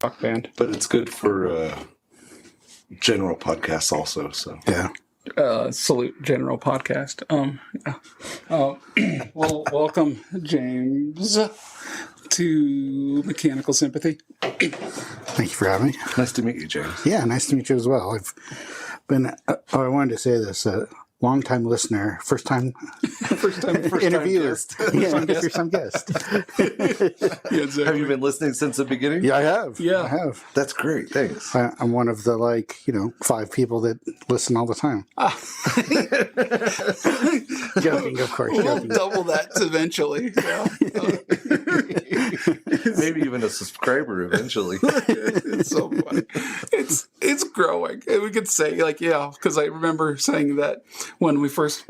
rock band. But it's good for general podcasts also. So Yeah. Salute General Podcast. Well, welcome, James, to Mechanical Sympathy. Thank you for having me. nice to meet you, James. Yeah, nice to meet you as well. I've been, I wanted to say this, long-time listener, first-time interviewer. Yeah, first time guest. Yeah, exactly. Have you been listening since the beginning? Yeah, I have. Yeah. I have. That's great. Thanks. I'm one of the 5 people that listen all the time. Joking, of course. We'll Joking. double that eventually. Yeah. Maybe even a subscriber eventually. It's so funny. It's growing. And we could say because I remember saying that when we first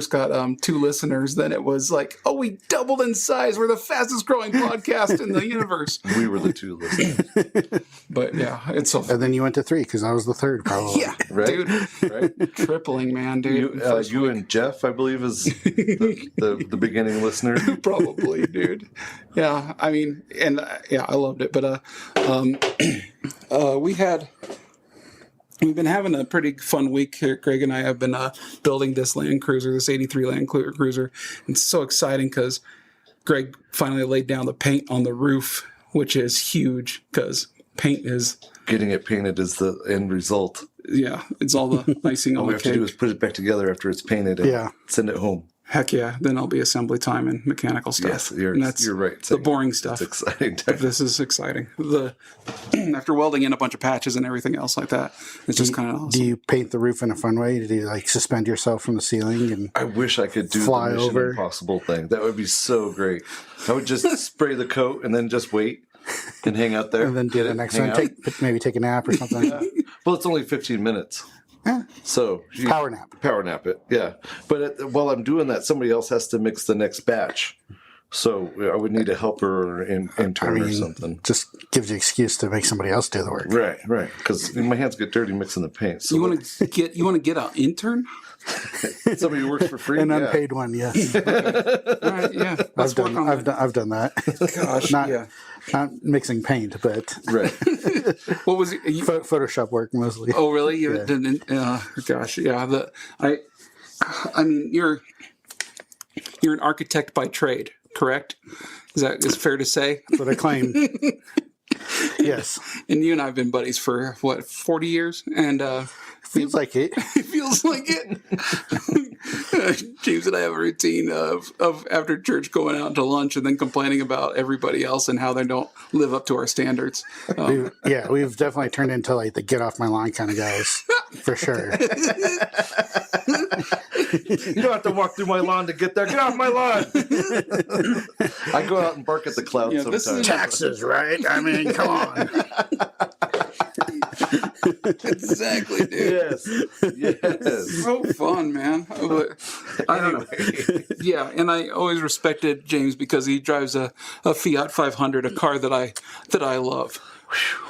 got 2 listeners, then it was like, oh, we doubled in size. We're the fastest growing podcast in the universe. We were the 2 listeners. But yeah, it's so funny. And then you went to 3 because I was the 3rd, probably. Yeah, Right? dude. Right? Tripling, man, dude. You and Jeff, I believe, is the beginning listener. Probably, dude. Yeah, I mean, and I loved it. But we've been having a pretty fun week here. Greg and I have been building this Land Cruiser, this 83 Land Cruiser. It's so exciting because Greg finally laid down the paint on the roof, which is huge because paint is... Getting it painted is the end result. Yeah, it's all the icing All on we the have to cake. do is put it back together after it's painted and send it home. Heck yeah, then I'll be assembly time and mechanical stuff. Yes, you're right. The boring stuff. It's exciting time. This is exciting. After welding in a bunch of patches and everything else like that, it's just kind of awesome. Do you paint the roof in a fun way? Do you suspend yourself from the ceiling and I wish I could do fly the Mission over? Impossible thing. That would be so great. I would just spray the coat and then just wait and hang out there. and then do the next hang one? out. Maybe take a nap or something. Well, it's only 15 minutes. Yeah. So Power nap. Power nap it, yeah. But while I'm doing that, somebody else has to mix the next batch. So I would need a helper or intern or something. Just gives you excuse to make somebody else do the work. Right. Because my hands get dirty mixing the paint. So You want to get an intern? somebody who works for free. An yeah. unpaid one, yes. All right, yeah. Let's work on that. I've done that. Gosh, not, yeah. not mixing paint, but Right. What was it? Photoshop work mostly. Oh, really? You Yeah. didn't? Gosh, yeah. I mean, you're an architect by trade, correct? Is fair to say? That's what I claim. Yes. And you and I have been buddies for 40 years, and Feels like it. it feels like it. James and I have a routine of after church going out to lunch and then complaining about everybody else and how they don't live up to our standards. We've definitely turned into the get off my lawn kind of guys, for sure. You don't have to walk through my lawn to get there. Get off my lawn. I go out and bark at the clouds Yeah, this sometimes. is- Taxes, right? I mean, come on. Exactly, dude. Yes. So fun, man. I don't know. Yeah, and I always respected James because he drives a Fiat 500, a car that I love.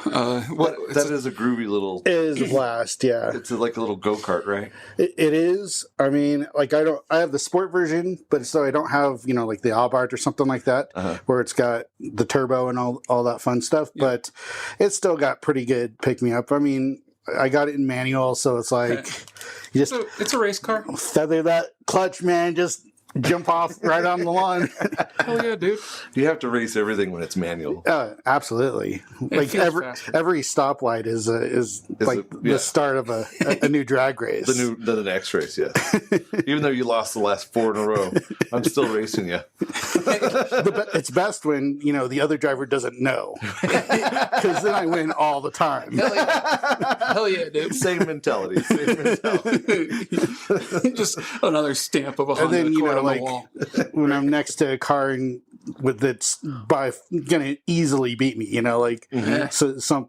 That is a groovy little. It is a blast, yeah. It's like a little go kart, right? It is. I mean, I have the sport version, but so I don't have, the Abarth or something like that, where it's got the turbo and all that fun stuff, but it's still got pretty good pick me up. I mean, I got it in manual, so it's like, you just It's a race car. feather that clutch, man, just jump off right on the lawn. Hell yeah, dude. You have to race everything when it's manual. Absolutely. feels faster. Every stoplight is yeah. the start of a new drag race. The next race, yes. Even though you lost the last 4 in a row, I'm still racing you. It's best when the other driver doesn't know, because then I win all the time. Hell yeah, dude. Same mentality. Just another stamp of a And Honda then Accord on the wall. when I'm next to a car that's gonna easily beat me, so some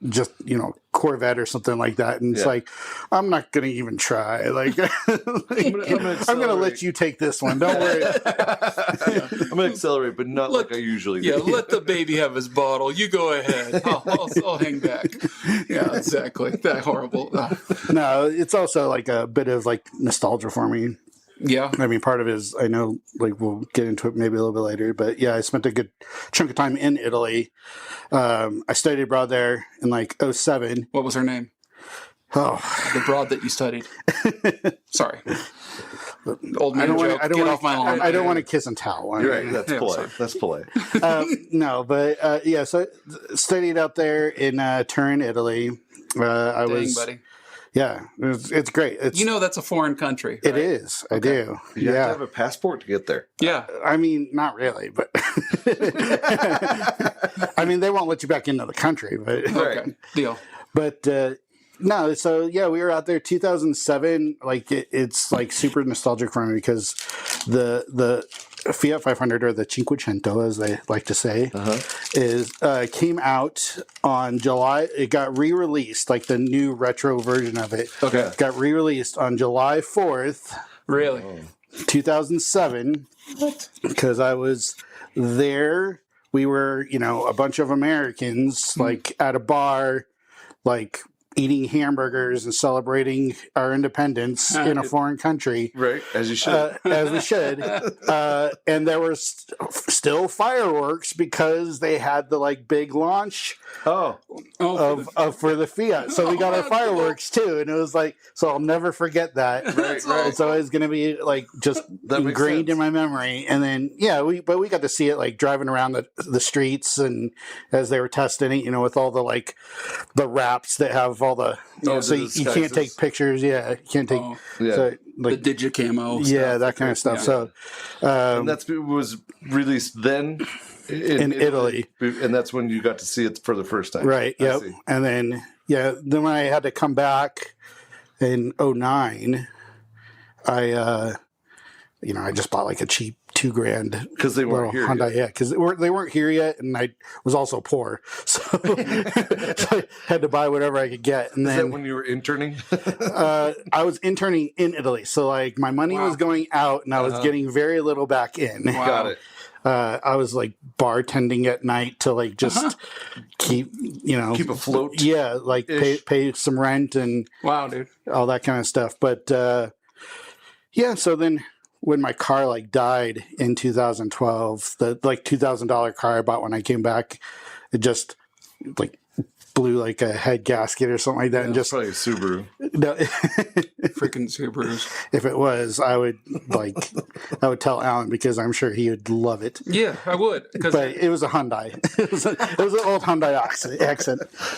just Corvette or something like that, and it's Yeah. like I'm not gonna even try. I'm gonna let you take this one. Don't worry. I'm going to accelerate, but not like I usually do. Yeah, let the baby have his bottle. You go ahead. I'll hang back. Yeah, exactly. That horrible. No, it's also a bit of nostalgia for me. Yeah. I mean, part of it is, I know, like, we'll get into it maybe a little bit later, but yeah, I spent a good chunk of time in Italy. I studied abroad there in like '07. What was her name? Oh, The broad that you studied. Sorry. Old I man don't joke. want. Get off my lawn. I don't want to kiss and tell. You're right. That's Yeah, polite. sorry. That's polite. No, but yeah, so I studied out there in Turin, Italy. I Dang, was, buddy. yeah, it's great. It's, You know that's a foreign country. it right? is. I do. You have Yeah. to have a passport to get there. Yeah. I mean, not really, but I mean, they won't let you back into the country, but Okay. Deal. but no. So yeah, we were out there 2007. Like it's like super nostalgic for me because the Fiat 500 or the Cinquecento, as they like to say, is came out on July. It got re-released, like the new retro version of it. Okay. Got re-released on July 4th, Really? 2007. What? Because I was there. We were, a bunch of Americans, like at a bar, like eating hamburgers and celebrating our independence in a foreign country. Right, as you should. As we should. And there was still fireworks because they had the like big launch Oh, for the Fiat. So we got our fireworks too. And it was like, so I'll never forget that. right. It's always going to be like just That makes ingrained in sense. my memory. And then, yeah, we got to see it like driving around the streets and as they were testing it, with all the like the wraps that have all the, Oh, so the you can't take disguises. pictures. Yeah. You can't take, Oh, yeah. so, the like, digicamo. yeah, stuff. that kind of stuff. Yeah. So, and that was released then in Italy. and that's when you got to see it for the first time. Right. I Yep. see. And then, then when I had to come back in '09, I just bought like a cheap $2,000 Because they weren't here Hyundai. yet. Yeah, because they weren't here yet, and I was also poor, so, so I had to buy whatever I could get. And Is that then when you were interning? I was interning in Italy, so like my money Wow. was going out, and I was getting very little back in. Wow. Got it. I was like bartending at night to like just keep Keep afloat. Yeah, like pay some rent and Wow, dude. all that kind of stuff. But yeah, so then when my car like died in 2012, the like $2,000 car I bought when I came back, it just like blew like a head gasket or something like that, and Just just probably a Subaru. no, Freaking Subarus. if it was, I would tell Alan because I'm sure he would love it. Yeah, I would. Because But it was a Hyundai. it was an old Hyundai accent.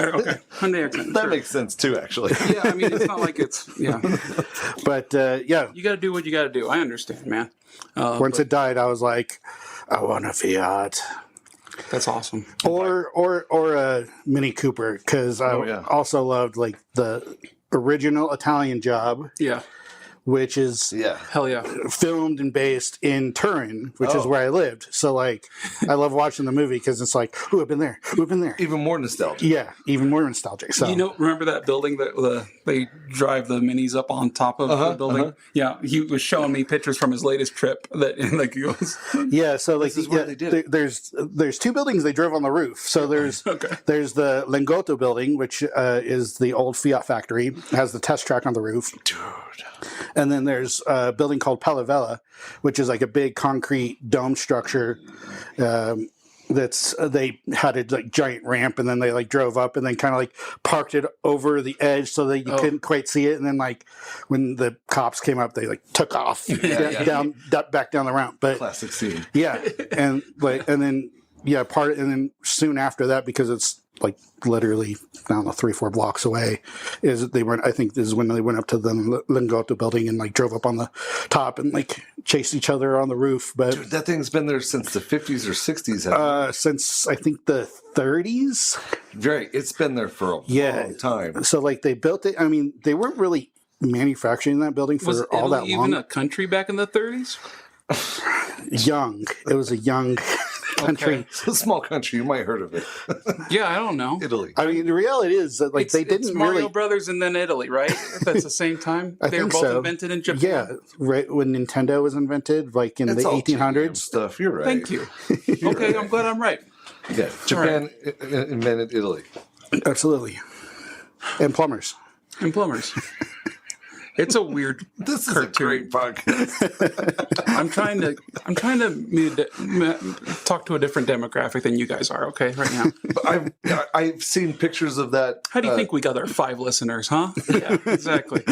okay, Hyundai accent. That sure. makes sense too, actually. Yeah, I mean, it's not like it's But yeah, You got to do what you got to do. I understand, man. once it died, I was like, I want a Fiat. That's awesome. Or a Mini Cooper because I yeah. also loved like the original Italian Job, Yeah. which is Yeah. Hell yeah. filmed and based in Turin, which is Oh. where I lived. So like, I love watching the movie because it's like, ooh, I've been there. Ooh, I've been there. Even more nostalgic. Yeah, even more nostalgic. So Remember that building that they drive the minis up on top of the building? Yeah, he was showing me pictures from his latest trip that like he goes, yeah, so like is where they did it. there's two buildings they drove on the roof. So there's Okay. there's the Lingotto building, which is the old Fiat factory, it has the test track on the roof. Dude. And then there's a building called Pallavella, which is like a big concrete dome structure. They had a like giant ramp, and then they like drove up, and then kind of like parked it over the edge so that you couldn't quite see it. And then like when the cops came up, they like took off down back down the ramp. But Classic scene. yeah, and then soon after that, because it's like literally, I don't know, 3-4 blocks away, I think this is when they went up to the Lingotto building and like drove up on the top and like chased each other on the roof. But Dude, that thing's been there since the 50s or 60s. hasn't since I think the 30s. it? Right. It's been there for a long time. So like they built it. I mean, they weren't really manufacturing that building for was all Italy that long. even a country back in the 30s? Young. It was a young country. Okay. It's a small country. You might have heard of it. Yeah, I don't know. Italy. I mean, the reality is that like they It's didn't Mario really. Brothers and then Italy, right? That's the same time. I They were think both so. invented in Japan. Yeah, right when Nintendo was invented, like in It's the all JDM 1800s. stuff. You're right. Thank you. Okay, I'm glad I'm right. Yeah. Japan invented Italy. Absolutely. And plumbers. And plumbers. It's a weird This is cartoon. a great podcast. I'm trying to talk to a different demographic than you guys are. Okay, right now. I've seen pictures of that. How do you think we got our 5 listeners? Huh? Yeah, exactly.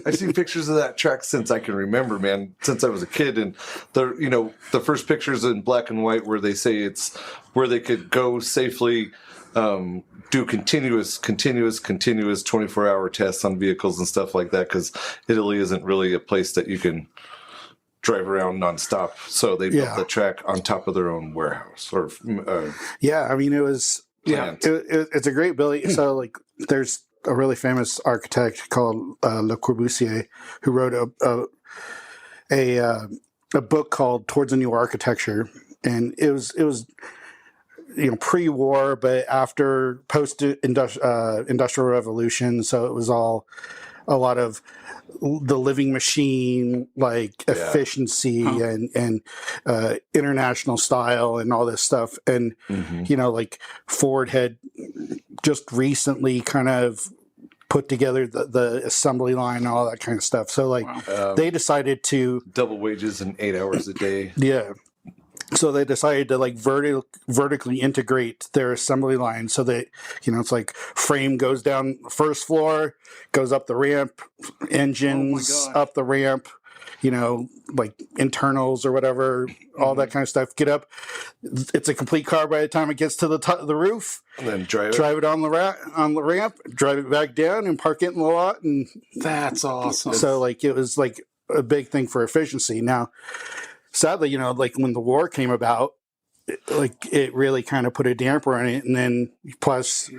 I've seen pictures of that track since I can remember, man. Since I was a kid, and the first pictures in black and white where they say it's where they could go safely. Do continuous 24-hour tests on vehicles and stuff like that, because Italy isn't really a place that you can drive around nonstop. So they built the track on top of their own warehouse or Yeah, I mean, it was plant. it's a great building. So like, there's a really famous architect called Le Corbusier who wrote a book called Towards a New Architecture, and it was pre-war, but after post-industrial revolution. So it was all a lot of the living machine, like efficiency and international style and all this stuff. And, like Ford had just recently kind of put together the assembly line and all that kind of stuff. So like they decided to double wages and 8 hours a day. Yeah. So they decided to like vertically integrate their assembly line so that, it's like frame goes down first floor, goes up the ramp, engines up the ramp, like internals or whatever, all that kind of stuff. Get up. It's a complete car by the time it gets to the top of the roof. And then drive it on the ramp, drive it back down and park it in the lot. And that's awesome. So like it was like a big thing for efficiency. Now, sadly, like when the war came about, it really kind of put a damper on it. And then plus,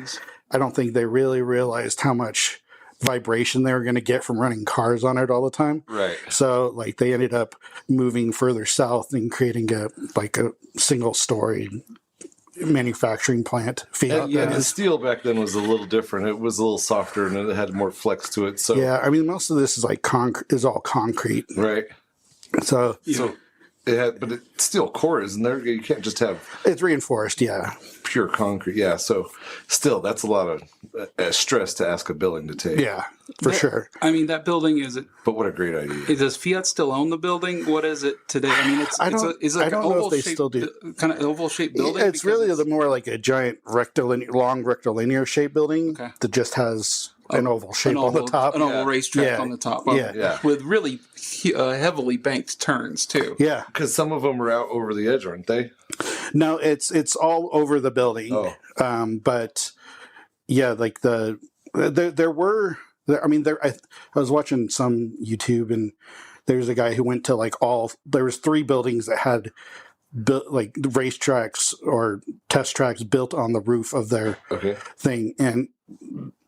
I don't think they really realized how much vibration they were going to get from running cars on it all the time. Right. So like they ended up moving further south and creating a single story manufacturing plant. Fiat. The steel back then was a little different. It was a little softer and it had more flex to it. So yeah, I mean, most of this is like all concrete. Right. So it had, but it's steel core, isn't there? You can't just have it's reinforced, pure concrete. Yeah, so still, that's a lot of stress to ask a building to take. Yeah, for sure. I mean, that building But what a great idea! Does Fiat still own the building? What is it today? I mean, I don't know if they still do. Kind of oval shaped building. It's really more like a giant long rectilinear shaped building that just has an oval shape on the top, an oval racetrack on the top, with really heavily banked turns too. Yeah, because some of them are out over the edge, aren't they? No, it's all over the building. But yeah, like there were. I mean, I was watching some YouTube, and there's a guy who went to there was 3 buildings that had built like racetracks or test tracks built on the roof of their thing, and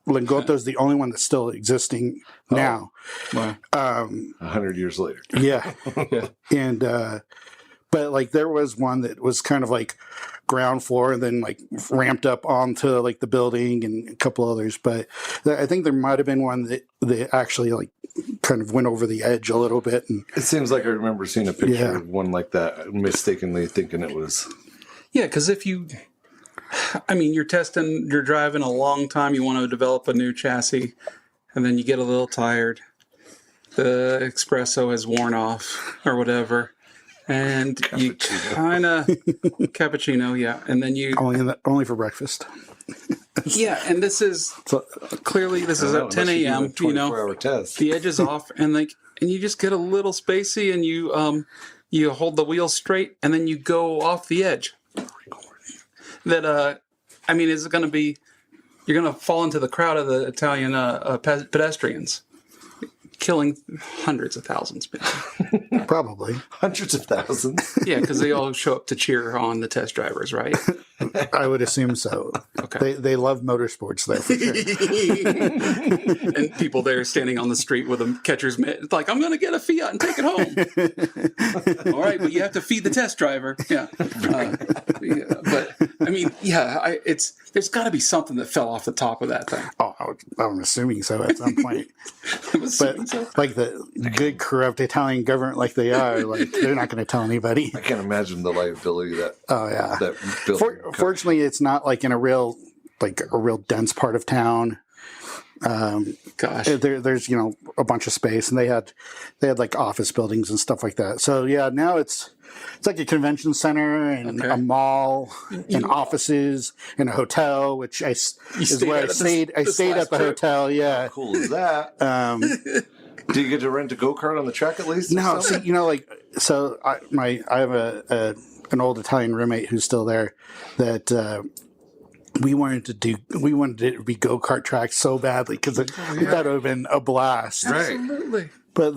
Lingotto is the only one that's still existing now. Wow. 100 years later. Yeah. And but like there was one that was kind of like ground floor and then like ramped up onto like the building and a couple others. But I think there might have been one that actually like kind of went over the edge a little bit. And it seems like I remember seeing a picture of one like that, mistakenly thinking it was. Yeah, because you're driving a long time, you want to develop a new chassis, and then you get a little tired. The espresso has worn off or whatever. And you kind of cappuccino, yeah, and then you only for breakfast. Yeah, and this is clearly at 10 a.m. Hour test. The edge is off, and you just get a little spacey, and you hold the wheel straight, and then you go off the edge. That is it going to be? You're going to fall into the crowd of the Italian pedestrians. Killing hundreds of thousands, probably hundreds of thousands. Yeah, because they all show up to cheer on the test drivers, right? I would assume so. Okay, they love motorsports there for sure. And people there standing on the street with a catcher's mitt. It's like, I'm going to get a Fiat and take it home. All right, but you have to feed the test driver. Yeah, but I mean, there's got to be something that fell off the top of that thing. Oh, I'm assuming so at some point. But like the good corrupt Italian government, like they are, like they're not going to tell anybody. I can't imagine the liability that. Oh yeah. That fortunately, it's not like in a real dense part of town. Gosh. There's a bunch of space, and they had like office buildings and stuff like that. So yeah, now it's like a convention center and a mall and offices and a hotel, which is where I stayed. I stayed at the hotel. Yeah. How cool is that? Do you get to rent a go-kart on the track at least? No, see, I have an old Italian roommate who's still there that we wanted it to be go-kart tracks so badly because that would have been a blast. Absolutely. But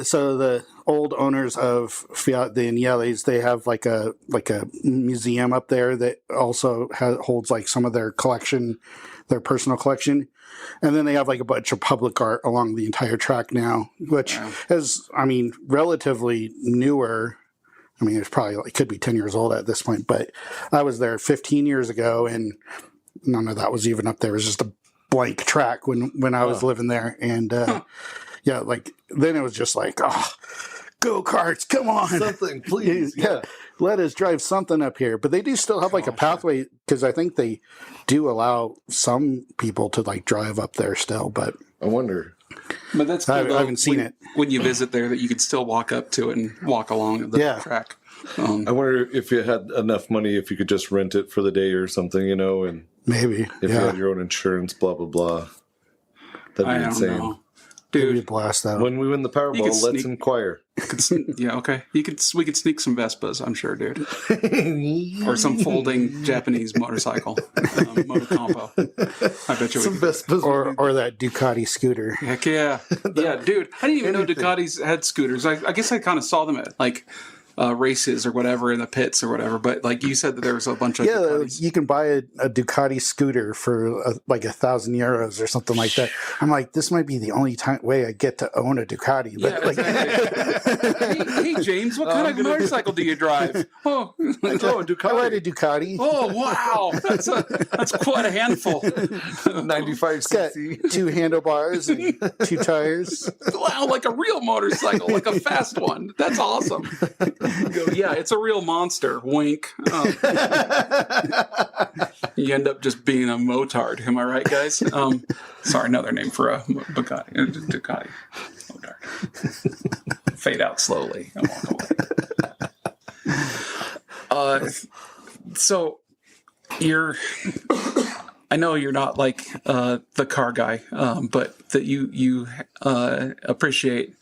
so the old owners of Fiat, the Agnellis, they have like a museum up there that also holds like some of their collection, their personal collection. And then they have like a bunch of public art along the entire track now, which is, relatively newer. It's probably, it could be 10 years old at this point, but I was there 15 years ago and none of that was even up there. It was just a blank track when I was living there. And, then it was just like, go-karts, come on. Something, please. Yeah. Let us drive something up here. But they do still have like a pathway because I think they do allow some people to like drive up there still, but I wonder. But that's cool, I haven't seen it. When you visit there, that you could still walk up to it and walk along the track. I wonder if you had enough money, if you could just rent it for the day or something, and maybe if you had your own insurance, blah blah blah. That'd be insane. Know. Dude, blast out. When we win the Powerball, let's inquire. Okay. We could sneak some Vespas, I'm sure, dude, or some folding Japanese motorcycle, motocompo. I bet you some Vespas, or that Ducati scooter. Heck yeah, yeah, dude. I didn't even know Ducatis had scooters. I guess I kind of saw them at like races or whatever in the pits or whatever. But like you said that there was a bunch of Ducatis. You can buy a Ducati scooter for like €1,000 or something like that. I'm like, this might be the only way I get to own a Ducati. But hey James, what kind of motorcycle do you drive? Oh, a Ducati. I ride a Ducati. Oh wow, that's quite a handful. 95cc, 2 handlebars and 2 tires. Wow, like a real motorcycle, like a fast one. That's awesome. Yeah, it's a real monster. Wink. You end up just being a motard. Am I right, guys? Sorry, another name for a Ducati. Motard. Fade out slowly and walk away. So you're. I know you're not like the car guy, but that you appreciate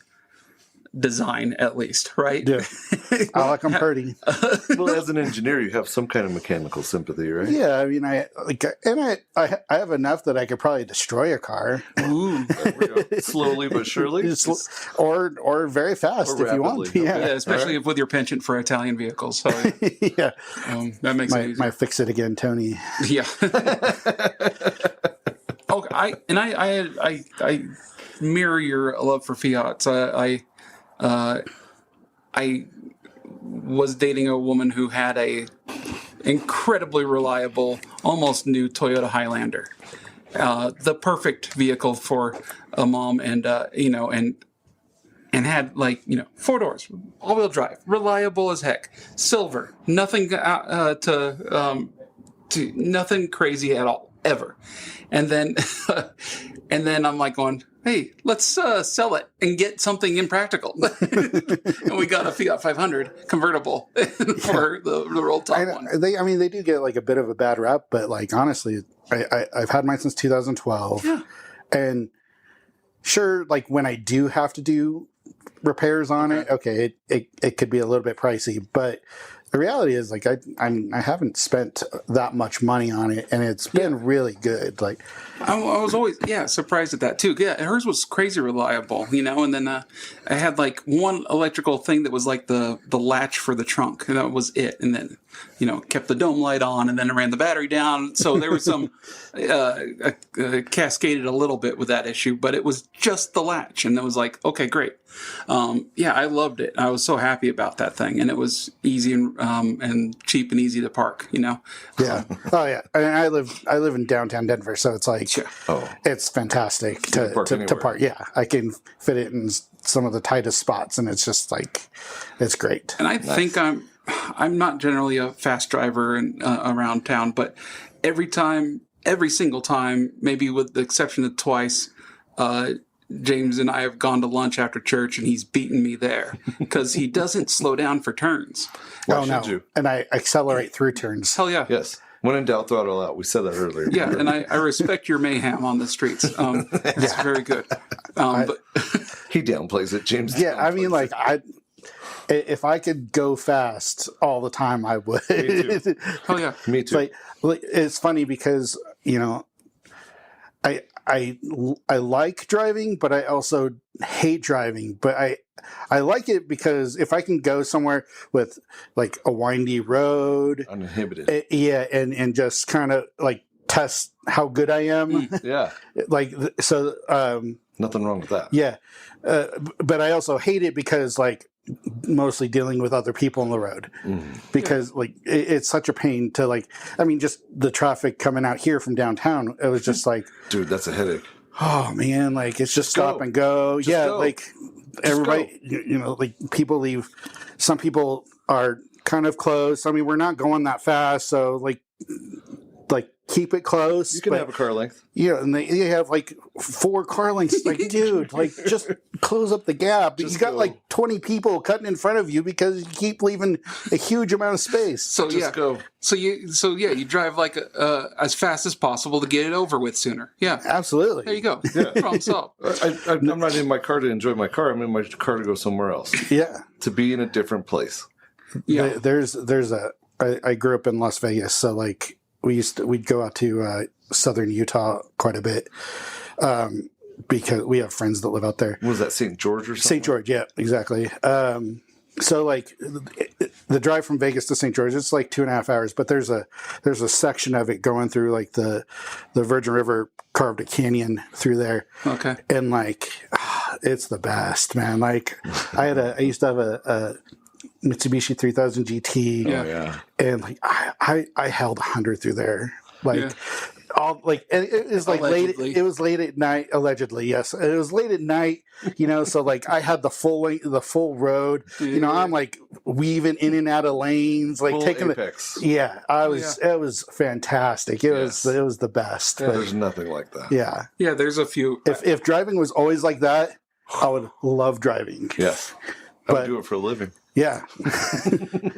design at least, right? Yeah. I like them pretty. Well, as an engineer, you have some kind of mechanical sympathy, right? Yeah, I have enough that I could probably destroy a car. Ooh, there we go. Slowly but surely, or very fast if you want. Yeah, especially with your penchant for Italian vehicles. So yeah, that makes it easier. My fix it again, Tony. Yeah. Okay, I mirror your love for Fiats. I was dating a woman who had a incredibly reliable, almost new Toyota Highlander, the perfect vehicle for a mom, and had 4 doors, all-wheel drive, reliable as heck, silver, nothing nothing crazy at all ever, and then I'm like going, hey, let's sell it and get something impractical. And we got a Fiat 500 convertible for the old top one. They do get like a bit of a bad rap, but like honestly, I've had mine since 2012. Yeah. And sure, like when I do have to do repairs on it, okay, it could be a little bit pricey, but the reality is, like, I haven't spent that much money on it, and it's been really good. Like, I was always surprised at that too. Yeah, hers was crazy reliable, and then I had like one electrical thing that was like the latch for the trunk, and that was it. And then kept the dome light on, and then ran the battery down. So there was some cascaded a little bit with that issue, but it was just the latch, and it was like, okay, great. I loved it. I was so happy about that thing, and it was easy and cheap and easy to park. Yeah. Oh yeah. I live in downtown Denver, so it's like it's fantastic to park. Yeah, I can fit it in some of the tightest spots, and it's just like it's great. And I think I'm not generally a fast driver around town, but every time every single time, maybe with the exception of twice, James and I have gone to lunch after church, and he's beaten me there because he doesn't slow down for turns. Why should you? And I accelerate through turns. Hell yeah. Yes. When in doubt, throttle out. We said that earlier. Yeah, and I respect your mayhem on the streets. It's very good. But He downplays it, James. Yeah, I mean, downplays like, if I could go fast all the time, I would. Me too. hell yeah. it. Me too. Like, it's funny because, you know, I like driving, but I also hate driving. But I like it because if I can go somewhere with like a windy road, Uninhibited. and just kind of like test how good I am, Yeah. like so. Nothing wrong with that. Yeah, but I also hate it because like mostly dealing with other people on the road because like it's such a pain to like. I mean, just the traffic coming out here from downtown. It was just like, Dude, that's a headache. oh man, like it's just stop go. and go. Just yeah, go. like everybody, you know, like people leave. Some people are kind of close. I mean, we're not going that fast, so like keep it close. You can but- have a car length. Yeah, and they have like 4 car lengths. Like, dude, like just close up the gap. Just You got go. like 20 people cutting in front of you because you keep leaving a huge amount of space. So Just go. So you drive like as fast as possible to get it over with sooner. Yeah. Absolutely. There you go. Yeah. Problem solved. I'm not in my car to enjoy my car. I'm in my car to go somewhere else. Yeah. To be in a different place. Yeah. I grew up in Las Vegas, so like we'd go out to southern Utah quite a bit because we have friends that live out there. What was that, St. George or something? St. George, yeah, exactly. So like the drive from Vegas to St. George, it's like 2.5 hours, but there's a section of it going through like the Virgin River carved a canyon through there. Okay. And like, it's the best, man. Like I used to have a Mitsubishi 3000 GT. Yeah. Oh, yeah. And like I held 100 through there. Like Yeah. all like and it was like Allegedly. it was late at night, allegedly, yes. It was late at night, you know, so like I had the full road. You know, I'm like weaving in and out of lanes, like Full taking apex. it was fantastic. It was the best. But, There's nothing like that. yeah. Yeah, there's a few. If driving was always like that, I would love driving. Yes. I would But- do it for a living. Yeah.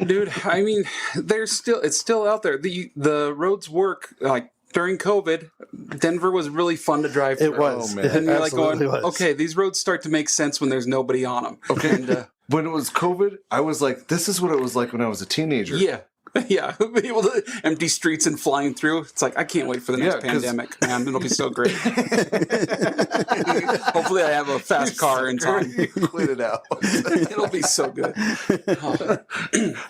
Dude, I mean, it's still out there. The roads work. Like during COVID, Denver was really fun to drive through. It was. Oh, man. It And you're like going, absolutely was. okay, these roads start to make sense when there's nobody on them. Okay. And, When it was COVID, I was like, this is what it was like when I was a teenager. yeah. Yeah. Be able to empty streets and flying through. It's like, I can't wait for the next Yeah, 'cause- pandemic, man. It'll be so great. Hopefully I have a fast car in time. Quit it out. It'll be so good.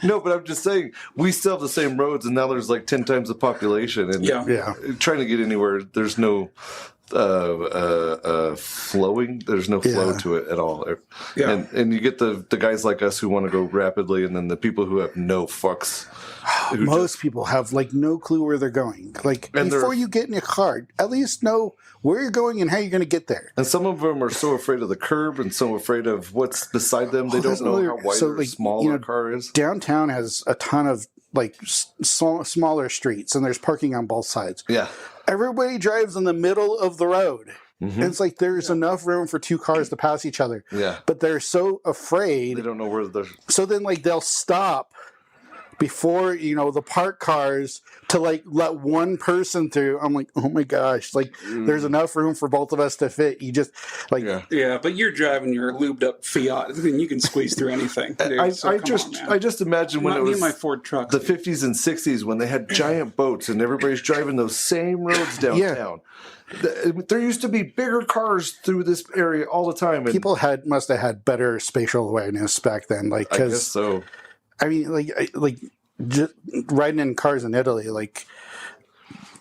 No, but I'm just saying, we still have the same roads, and now there's like 10 times the population. And Yeah. Yeah. trying to get anywhere, there's no flowing. There's no flow Yeah. to it at all. Yeah. And you get the guys like us who want to go rapidly, and then the people who have no fucks. who Most people have like no clue where they're going. Like And before they're- you get in your car, at least know where you're going and how you're going to get there. And some of them are so afraid of the curb and so afraid of what's beside them. They Oh, don't that's know another- how wide so, or like, small you their know, car is. Downtown has a ton of like smaller streets, and there's parking on both sides. Yeah. Everybody drives in the middle of the road. Mm-hmm. And it's like there's enough room for 2 cars to pass each other. Yeah. But they're so They afraid. don't know where they're. So then like they'll stop before, you know, the parked cars to like let one person through. I'm like, oh my gosh, like there's enough room for both of us to fit. You just like Yeah. Yeah, but you're driving your lubed up Fiat, and you can squeeze through anything. Dude, I so come just on, man. I just imagine when Not it me was and my Ford truck. the 50s and 60s when they had giant boats and everybody's driving those same roads downtown. There used to be bigger cars through this area all the time. And people must have had better spatial awareness back then. Like, I guess because so. I mean, like just riding in cars in Italy, like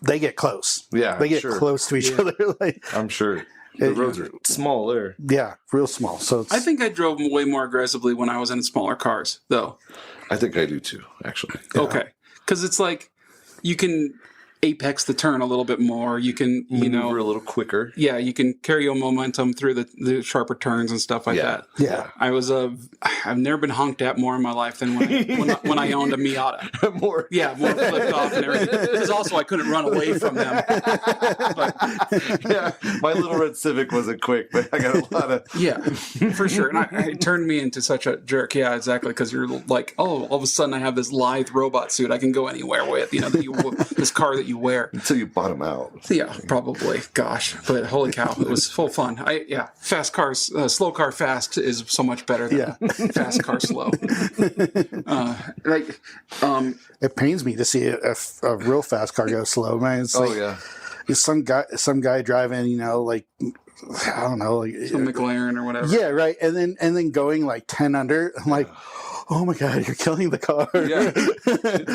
they get close. Yeah, They get sure. close to each other. Like, I'm sure. The roads are small there. yeah, real small. So it's, I think I drove way more aggressively when I was in smaller cars, though. I think I do too, actually. Okay. Because it's like you can apex the turn a little bit more. You can, Maneuver a little quicker. yeah, you can carry your momentum through the sharper turns and stuff like that. Yeah. I've never been honked at more in my life than when I owned a Miata. More. Yeah, more flipped off and everything. Because also I couldn't run away from them. But, Yeah, my little red Civic wasn't quick, but I got a lot of. yeah, for sure. And it turned me into such a jerk. Yeah, exactly. Because you're like, oh, all of a sudden I have this lithe robot suit I can go anywhere with. This car that you wear. Until you bottom out. Yeah, probably. Gosh, but holy cow, it was full fun. Fast cars, slow car fast is so much better than fast car slow. It pains me to see a real fast car go slow, man. It's like, it's some guy driving, like, I don't know, like some McLaren or whatever. Yeah, right. And then going like 10 under. I'm like, oh my God, you're killing the car. Yeah,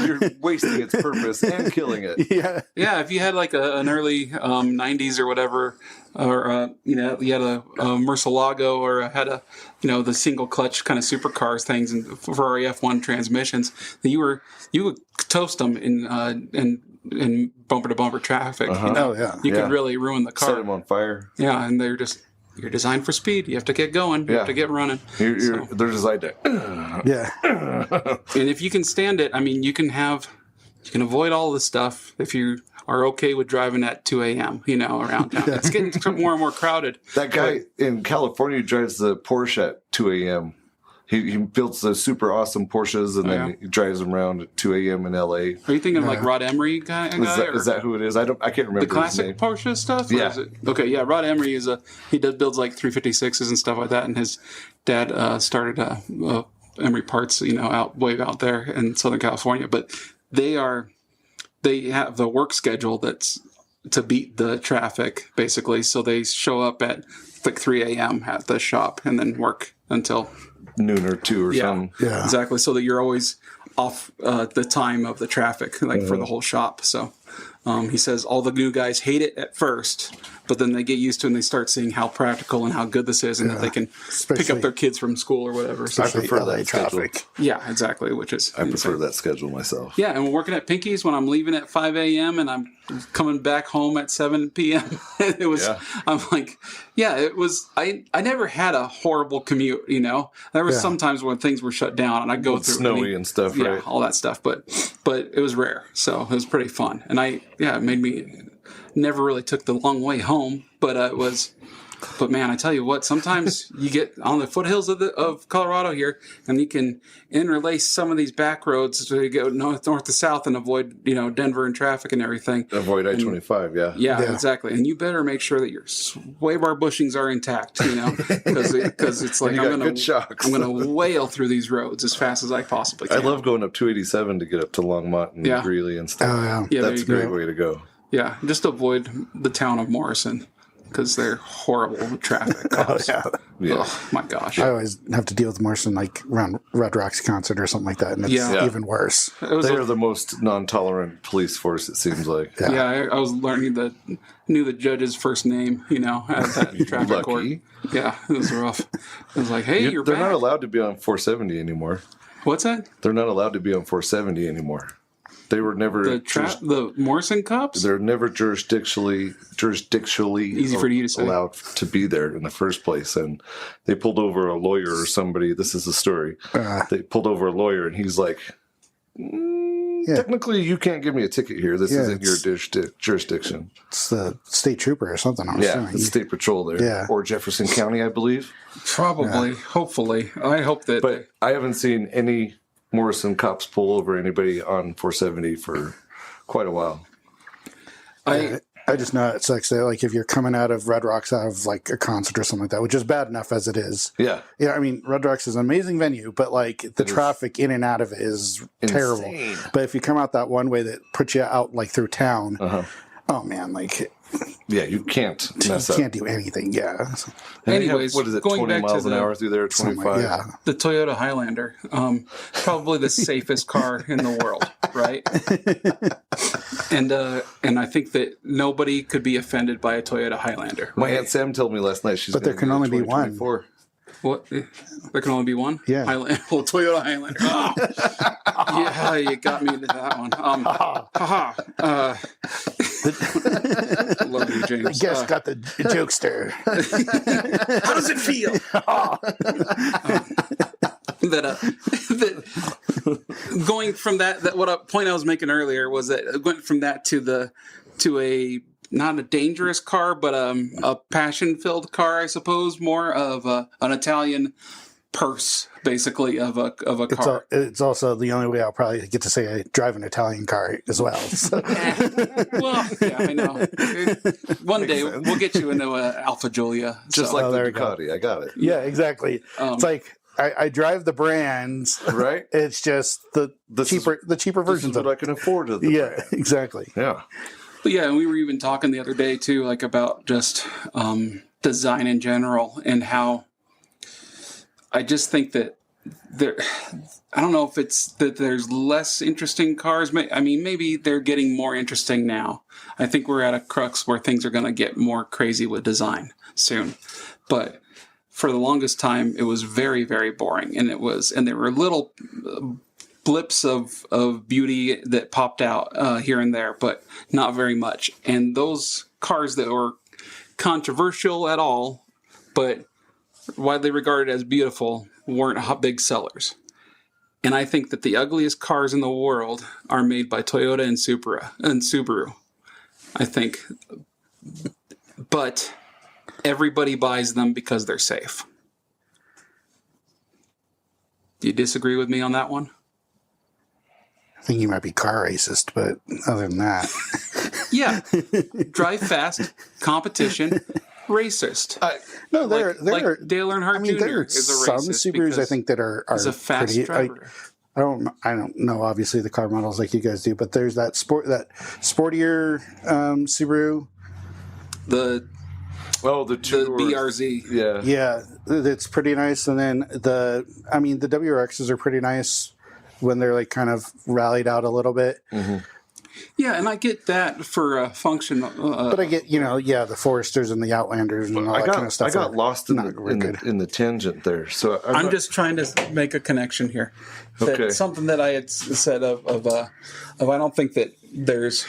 you're wasting its purpose and killing it. Yeah. Yeah, if you had like an early 90s or whatever, or you had a Murcielago or had the single clutch kind of supercars things and Ferrari F1 transmissions, that you would toast them in bumper to bumper traffic. Oh yeah. You could really ruin the car. Set them on fire. Yeah, and you're designed for speed. You have to get going. You have to get running. They're designed to. Yeah. And if you can stand it, I mean, you can avoid all this stuff if you are okay with driving at 2 a.m., around town. It's getting more and more crowded. That guy in California drives the Porsche at 2 a.m. He builds the super awesome Porsches and then he drives them around at 2 a.m. in LA. Are you thinking like Rod Emery guy? Is that who it is? I can't remember the classic his name. Porsche stuff? Yeah. Is it? Okay, yeah. Rod Emery builds like 356s and stuff like that, and his dad started Emery Parts, way out there in Southern California. But they have the work schedule that's to beat the traffic basically. So they show up at like 3 a.m. at the shop and then work until noon or 2 or something. Yeah, exactly. So that you're always off the time of the traffic, like for the whole shop. So he says all the new guys hate it at first, but then they get used to it and they start seeing how practical and how good this is, and that they can pick up their kids from school or whatever. So I prefer that traffic. schedule. Yeah, exactly. I prefer that schedule myself. Yeah, and we're working at Pinky's when I'm leaving at 5 a.m. and I'm coming back home at 7 p.m. It was. Yeah. I'm like, it was. I never had a horrible commute. There was sometimes when things were shut down and I'd go through snowy and stuff. Yeah, right? all that stuff. But it was rare, so it was pretty fun. And it made me never really took the long way home, but it was. But man, I tell you what, sometimes you get on the foothills of Colorado here, and you can interlace some of these back roads to go north to south and avoid, Denver and traffic and everything. Avoid I-25, Yeah, exactly. And you better make sure that your sway bar bushings are intact, because it's like I'm going to wail through these roads as fast as I possibly can. I love going up 287 to get up to Longmont and Greeley and stuff. Oh, yeah. That's a great way to go. Yeah, just avoid the town of Morrison, because they're horrible traffic cops. Yeah. Oh my gosh. I always have to deal with Morrison like around Red Rocks concert or something like that, and it's even worse. They are the most non-tolerant police force, it seems like. Yeah, I was knew the judge's first name, at that traffic court. Yeah, it was rough. It was like, hey, they're not allowed to be on 470 anymore. What's that? They're not allowed to be on 470 anymore. They were never the Morrison cops. They're never jurisdictionally easy for you to say. Allowed to be there in the first place. And they pulled over a lawyer or somebody. This is the story. They pulled over a lawyer, and he's like, "Technically, you can't give me a ticket here. This isn't your jurisdiction. It's the state trooper or something. I'm assuming. It's state patrol there, or Jefferson County, I believe. Probably, hopefully, I hope that. But I haven't seen any Morrison cops pull over anybody on 470 for quite a while. I just know it sucks that, like, if you're coming out of Red Rocks out of like a concert or something like that, which is bad enough as it is. Yeah. I mean, Red Rocks is an amazing venue, but like the traffic in and out of it is terrible. But if you come out that one way that puts you out like through town, oh man, like. Yeah, you can't mess up. You can't do anything, So. Anyways, what is it, going 20 back miles to an hour through there, 25? The Toyota Highlander, probably the safest car in the world, right? And I think that nobody could be offended by a Toyota Highlander. My Aunt Sam told me last night she's. But there can only be one. What? There can only be one? Yeah. Highlander. Well, Toyota Highlander. Oh. Yeah, you got me into that one. Haha. Love you, James. Guess got the jokester. How does it feel? that going from that what a point I was making earlier was that it went from that to a not a dangerous car, but a passion-filled car, I suppose, more of an Italian purse, basically, of a car. It's also the only way I'll probably get to say I drive an Italian car as well. So. Well, yeah, I know. One day we'll get you into an Alfa Giulia. Just so. like the Ducati. I got it. Yeah, exactly. It's like I drive the brands, right? It's just the cheaper versions of it. I can afford it. Yeah, exactly. Yeah. But yeah, and we were even talking the other day too, like about just design in general and how I just think that I don't know if it's that there's less interesting cars. I mean, maybe they're getting more interesting now. I think we're at a crux where things are going to get more crazy with design soon. But for the longest time, it was very, very boring, and there were little blips of beauty that popped out here and there, but not very much. And those cars that were controversial at all, but widely regarded as beautiful, weren't big sellers. And I think that the ugliest cars in the world are made by Toyota and Subaru. I think. But everybody buys them because they're safe. Do you disagree with me on that one? I think you might be car racist, but other than that. Yeah. Drive fast, competition, racist. No, there are Dale Earnhardt Jr. there are is a some racist Subarus I think that are he's a fast pretty, driver. I don't know obviously the car models like you guys do, but there's that sportier Subaru. The BRZ. Yeah. Yeah, it's pretty nice. And then the WRXs are pretty nice when they're like kind of rallied out a little bit. Mm-hmm. Yeah, and I get that for function. But I get, the Foresters and the Outlanders and all that kind of stuff. I got lost in the tangent there. So I'm just trying to make a connection here. Okay. Something that I had said of I don't think that there's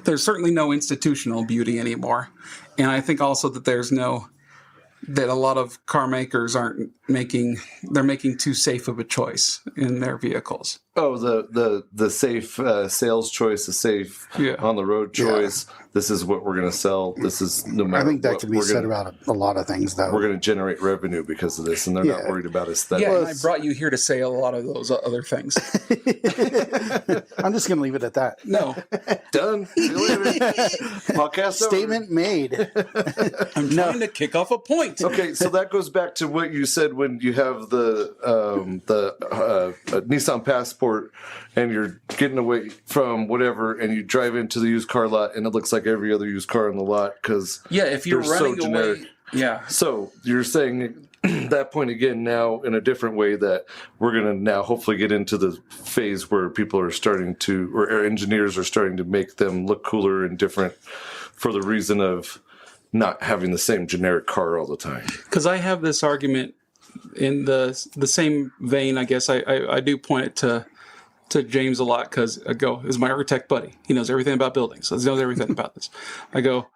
certainly no institutional beauty anymore. And I think also that that a lot of car makers they're making too safe of a choice in their vehicles. Oh, the safe sales choice, the safe on the road choice. Yeah. This is what we're going to sell. This is no matter. I think that what, can be said about a lot of things, though. We're going to generate revenue because of this, and they're not worried about aesthetics. Yeah, and I brought you here to say a lot of those other things. I'm just going to leave it at that. No, done. See you later. Podcast statement over. Made. I'm trying to kick off a point. Okay, so that goes back to what you said when you have the Nissan Passport and you're getting away from whatever, and you drive into the used car lot, and it looks like every other used car in the lot because if you're running away, So you're saying that point again now in a different way that we're going to now hopefully get into the phase where people are starting to, or engineers are starting to make them look cooler and different for the reason of not having the same generic car all the time. Because I have this argument in the same vein. I guess I do point it to James a lot because I go, is my architect buddy. He knows everything about buildings. He knows everything about this. I go,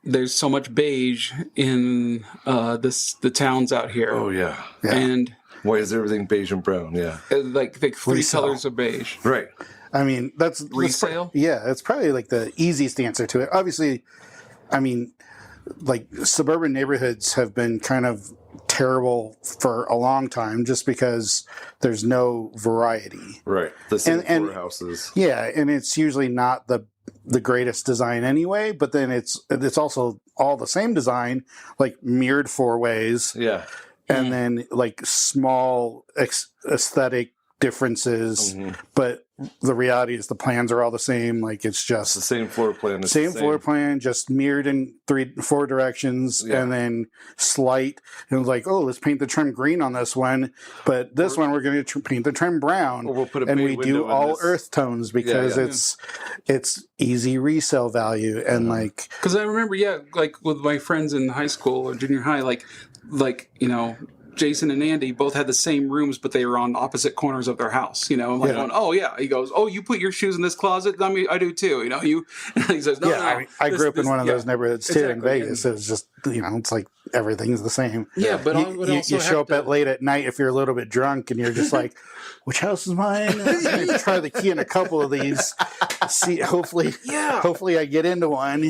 there's so much beige in the towns out here. Oh yeah. And why is everything beige and brown? Yeah, like three colors of beige. Right. I mean, that's resale. That's probably like the easiest answer to it. Obviously, I mean, like suburban neighborhoods have been kind of terrible for a long time just because there's no variety. Right. The same four houses. Yeah, and it's usually not the greatest design anyway, but then it's also all the same design, like mirrored four ways. Yeah. And then like small aesthetic differences, but the reality is the plans are all the same. Like it's It's just the same floor plan. It's same the floor plan, just mirrored in 4 directions, Yeah. and then slight. And it was like, oh, let's paint the trim green on this one, but this one we're going to paint the trim brown. Or we'll put a and bay we window do in all this. earth tones because Yeah. it's easy resale value, and like Because I remember, like with my friends in high school or junior high, like Jason and Andy both had the same rooms, but they were on opposite corners of their house. I'm like, going, oh yeah. He goes, oh, you put your shoes in this closet. I mean, I do too. You. He says, no. I mean, I grew up in one of those neighborhoods too in exactly. Vegas. It was just it's like everything's the same. Yeah, but I would you also show have up at late at night if you're a little bit drunk and you're just like, which house is mine? You try the key in a couple of these. See, hopefully I get into one.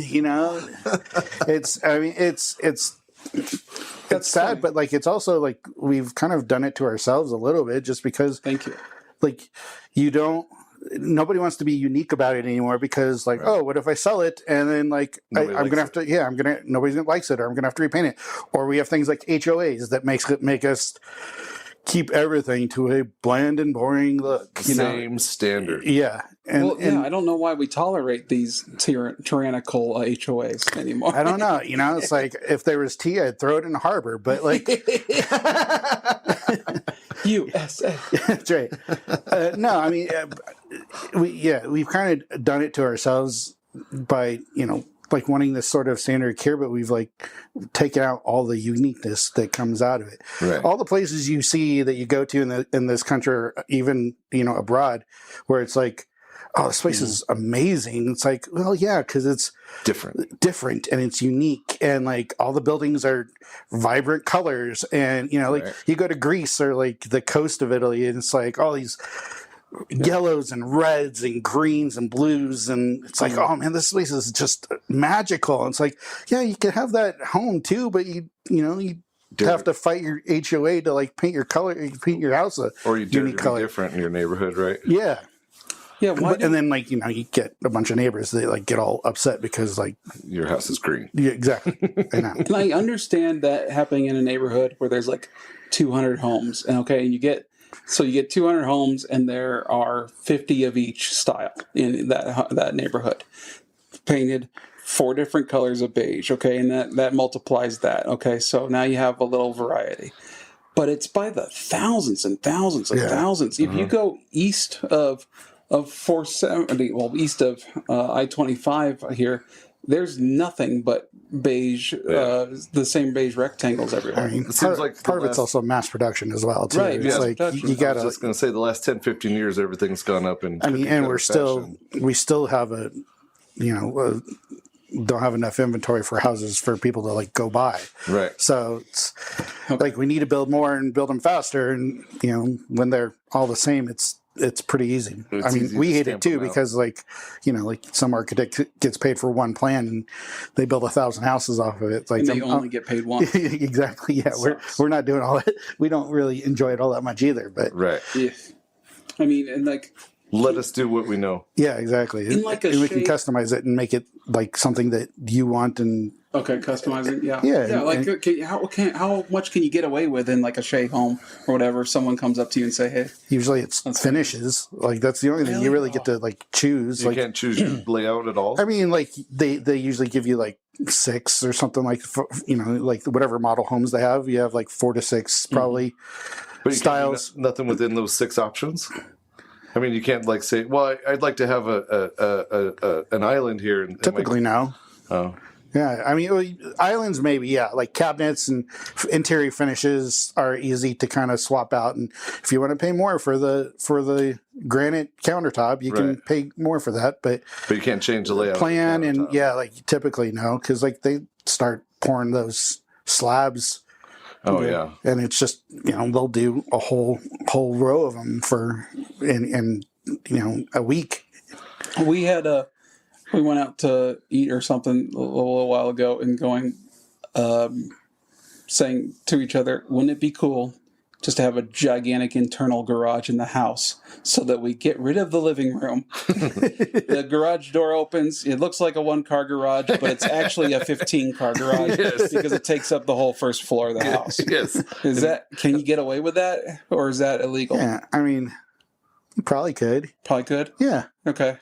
It's sad, funny. but like it's also like we've kind of done it to ourselves a little bit, just because. Thank you. Like nobody wants to be unique about it anymore, because like, oh, what if I sell it and then like Nobody I'm gonna have likes to nobody likes it, or I'm gonna have to repaint it, or we have things like HOAs that make us keep everything to a bland and boring look. Same standard. Yeah. And I don't know why we tolerate these tyrannical HOAs anymore. I don't know. It's like if there was tea, I'd throw it in the harbor. But like, USA. that's right. No, I mean, we've kind of done it to ourselves by like wanting this sort of standard care, but we've like taken out all the uniqueness that comes out of it. Right. All the places you see that you go to in this country, or even abroad, where it's like, oh, this place is amazing. It's like, well, yeah, because it's different and it's unique, and like all the buildings are vibrant colors, and like you go to Greece or like the coast of Italy, and it's like all these yellows and reds and greens and blues, and it's like, oh man, this place is just magical. And it's like, yeah, you can have that home too, but you have to fight your HOA to like paint your house or you do unique color. Different in your neighborhood, right? Yeah. Yeah, and then like you get a bunch of neighbors that like get all upset because like your house is green. Yeah, exactly. I know. And I understand that happening in a neighborhood where there's like 200 homes, and you get 200 homes, and there are 50 of each style in that neighborhood, painted 4 different colors of beige. And that multiplies that. So now you have a little variety, but it's by the thousands and thousands and thousands. If you go east of 470, east of I-25 here, there's nothing but beige, the same beige rectangles everywhere. I mean, It seems like part of it's also mass production as well, too. Right, It's mass like production. you got I was just going to say the last 10, 15 years, everything's gone up. And we still have don't have enough inventory for houses for people to like go buy. Right. So it's like we need to build more and build them faster. And when they're all the same, it's pretty easy. It's easy we to hate it stamp too, them out. because like some architect gets paid for one plan and they build 1,000 houses off of it. Like And they only get paid once. Exactly. Yeah, we're not doing all that. We don't really enjoy it all that much either. But Right. Yeah. I mean, and like, Let us do what we know. yeah, exactly. In like a and we can shape- customize it and make it like something that you want. And customizing, yeah. Yeah, Like, how much can you get away with in like a Shea home or whatever? If someone comes up to you and say, "Hey," usually it's finishes. Like that's the only thing you really get to like choose. You Like can't choose your layout at all. I mean, like they usually give you like 6 or something, like like whatever model homes they have. You have like 4 to 6 probably But you styles. can't do nothing within those 6 options. I mean, you can't like say, "Well, I'd like to have an island here." And Typically, no. Oh. Yeah, I mean, islands maybe, yeah. Like cabinets and interior finishes are easy to kind of swap out, and if you want to pay more for the granite countertop, you can pay more for that. But you can't change the layout. Plan and like typically no, because like they start pouring those slabs. Oh yeah, and it's just they'll do a whole row of them in a week. We went out to eat or something a little while ago, and saying to each other, wouldn't it be cool just to have a gigantic internal garage in the house so that we get rid of the living room? The garage door opens. It looks like a 1-car garage, but it's actually a 15-car garage because it takes up the whole first floor of the house. Yes. Can you get away with that, or is that illegal? Yeah, I mean, Probably could. Probably could. Yeah. Okay.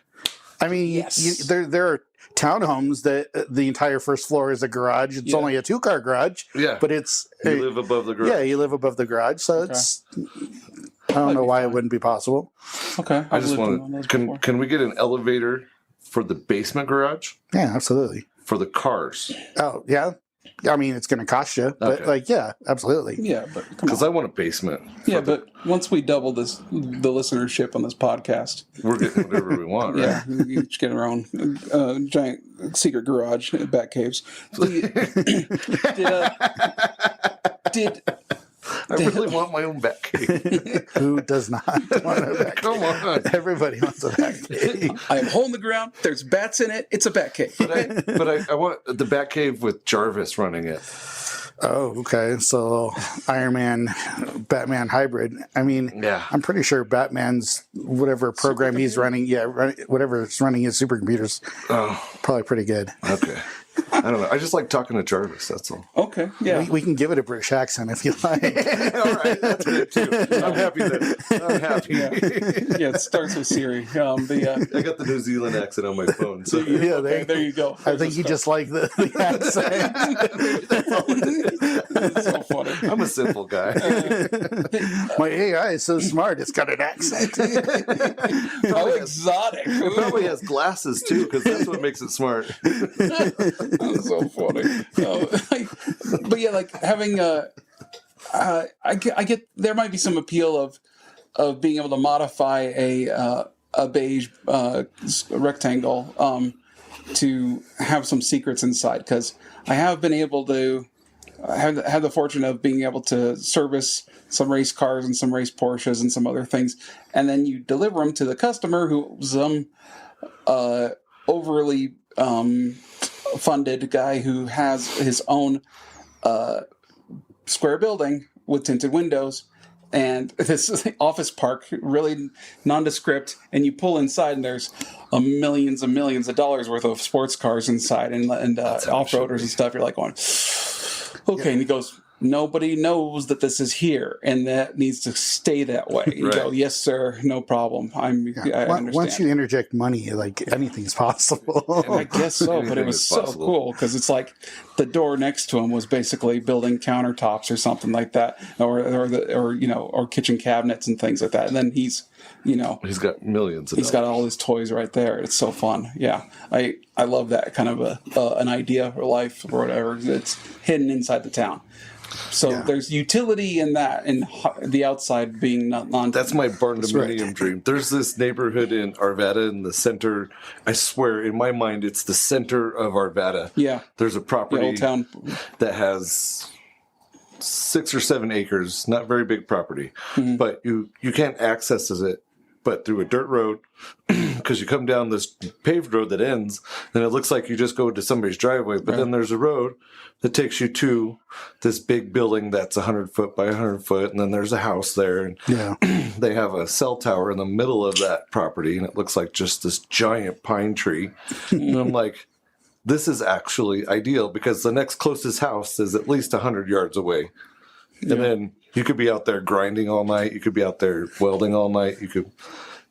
I mean, Yes. there are townhomes that the entire first floor is a garage. It's only a 2-car garage. Yeah. But it's You live above the garage. yeah, you live above the garage, so it's. I don't know why it wouldn't be possible. Okay. I I've just lived in one of want those to. before. Can we get an elevator for the basement garage Yeah, absolutely. for the cars? Oh yeah, I mean it's going to cost you, but Okay. yeah, absolutely. Yeah, but come Because on. I want a basement. Yeah, but once we double the listenership on this podcast, We're getting whatever we want, right? yeah, we each get our own giant secret garage at Bat Caves. Did I really want my own back cave. Who does not want a back Come on. Everybody wants a back cave. I have a hole in the ground. There's bats in it. It's a bat cave. But I want the back cave with Jarvis running it. Oh, okay. So Iron Man, Batman hybrid. I mean, Yeah. I'm pretty sure Batman's whatever program he's running, whatever is running his supercomputers, Oh, probably pretty good. okay. I don't know. I just like talking to Jarvis. That's all. Okay, yeah. We can give it a British accent if you like. All right, that's good too. I'm happy that I'm happy. Yeah, it starts with Siri. I got the New Zealand accent on my phone. So Yeah, Okay, there you go. I think you just like the accent. That's so funny. I'm a simple guy. My AI is so smart; it's got an accent. How exotic. It probably has glasses too, because that's what makes it smart. That's so funny. But yeah, like having I get there might be some appeal of being able to modify a beige rectangle to have some secrets inside, because I have been able to have the fortune of being able to service some race cars and some race Porsches and some other things, and then you deliver them to the customer who's overly funded guy who has his own square building with tinted windows, and this is the office park, really nondescript, and you pull inside and there's millions and millions of dollars worth of sports cars inside and off-roaders and stuff. You're like going, okay, and he goes, nobody knows that this is here, and that needs to stay that way. You go, yes, sir, no problem. I understand. Once you interject money, like anything's possible. I guess so, but Anything it was is so possible. cool because it's like the door next to him was basically building countertops or something like that, or kitchen cabinets and things like that. And then he's got millions of he's got all his toys right there. It's so fun. Yeah, I love that kind of an idea for life or whatever. It's hidden inside the town. So there's utility in that, and the outside being non. That's my barndominium dream. There's this neighborhood in Arvada in the center. I swear, in my mind, it's the center of Arvada. Yeah. There's a property Old town. that has 6 or 7 acres, not very big property, but you can't access it but through a dirt road, because you come down this paved road that ends, and it looks like you just go to somebody's driveway, but then there's a road that takes you to this big building that's 100 foot by 100 foot, and then there's a house there, and they have a cell tower in the middle of that property, and it looks like just this giant pine tree. And I'm like, this is actually ideal, because the next closest house is at least 100 yards away. And then you could be out there grinding all night. You could be out there welding all night.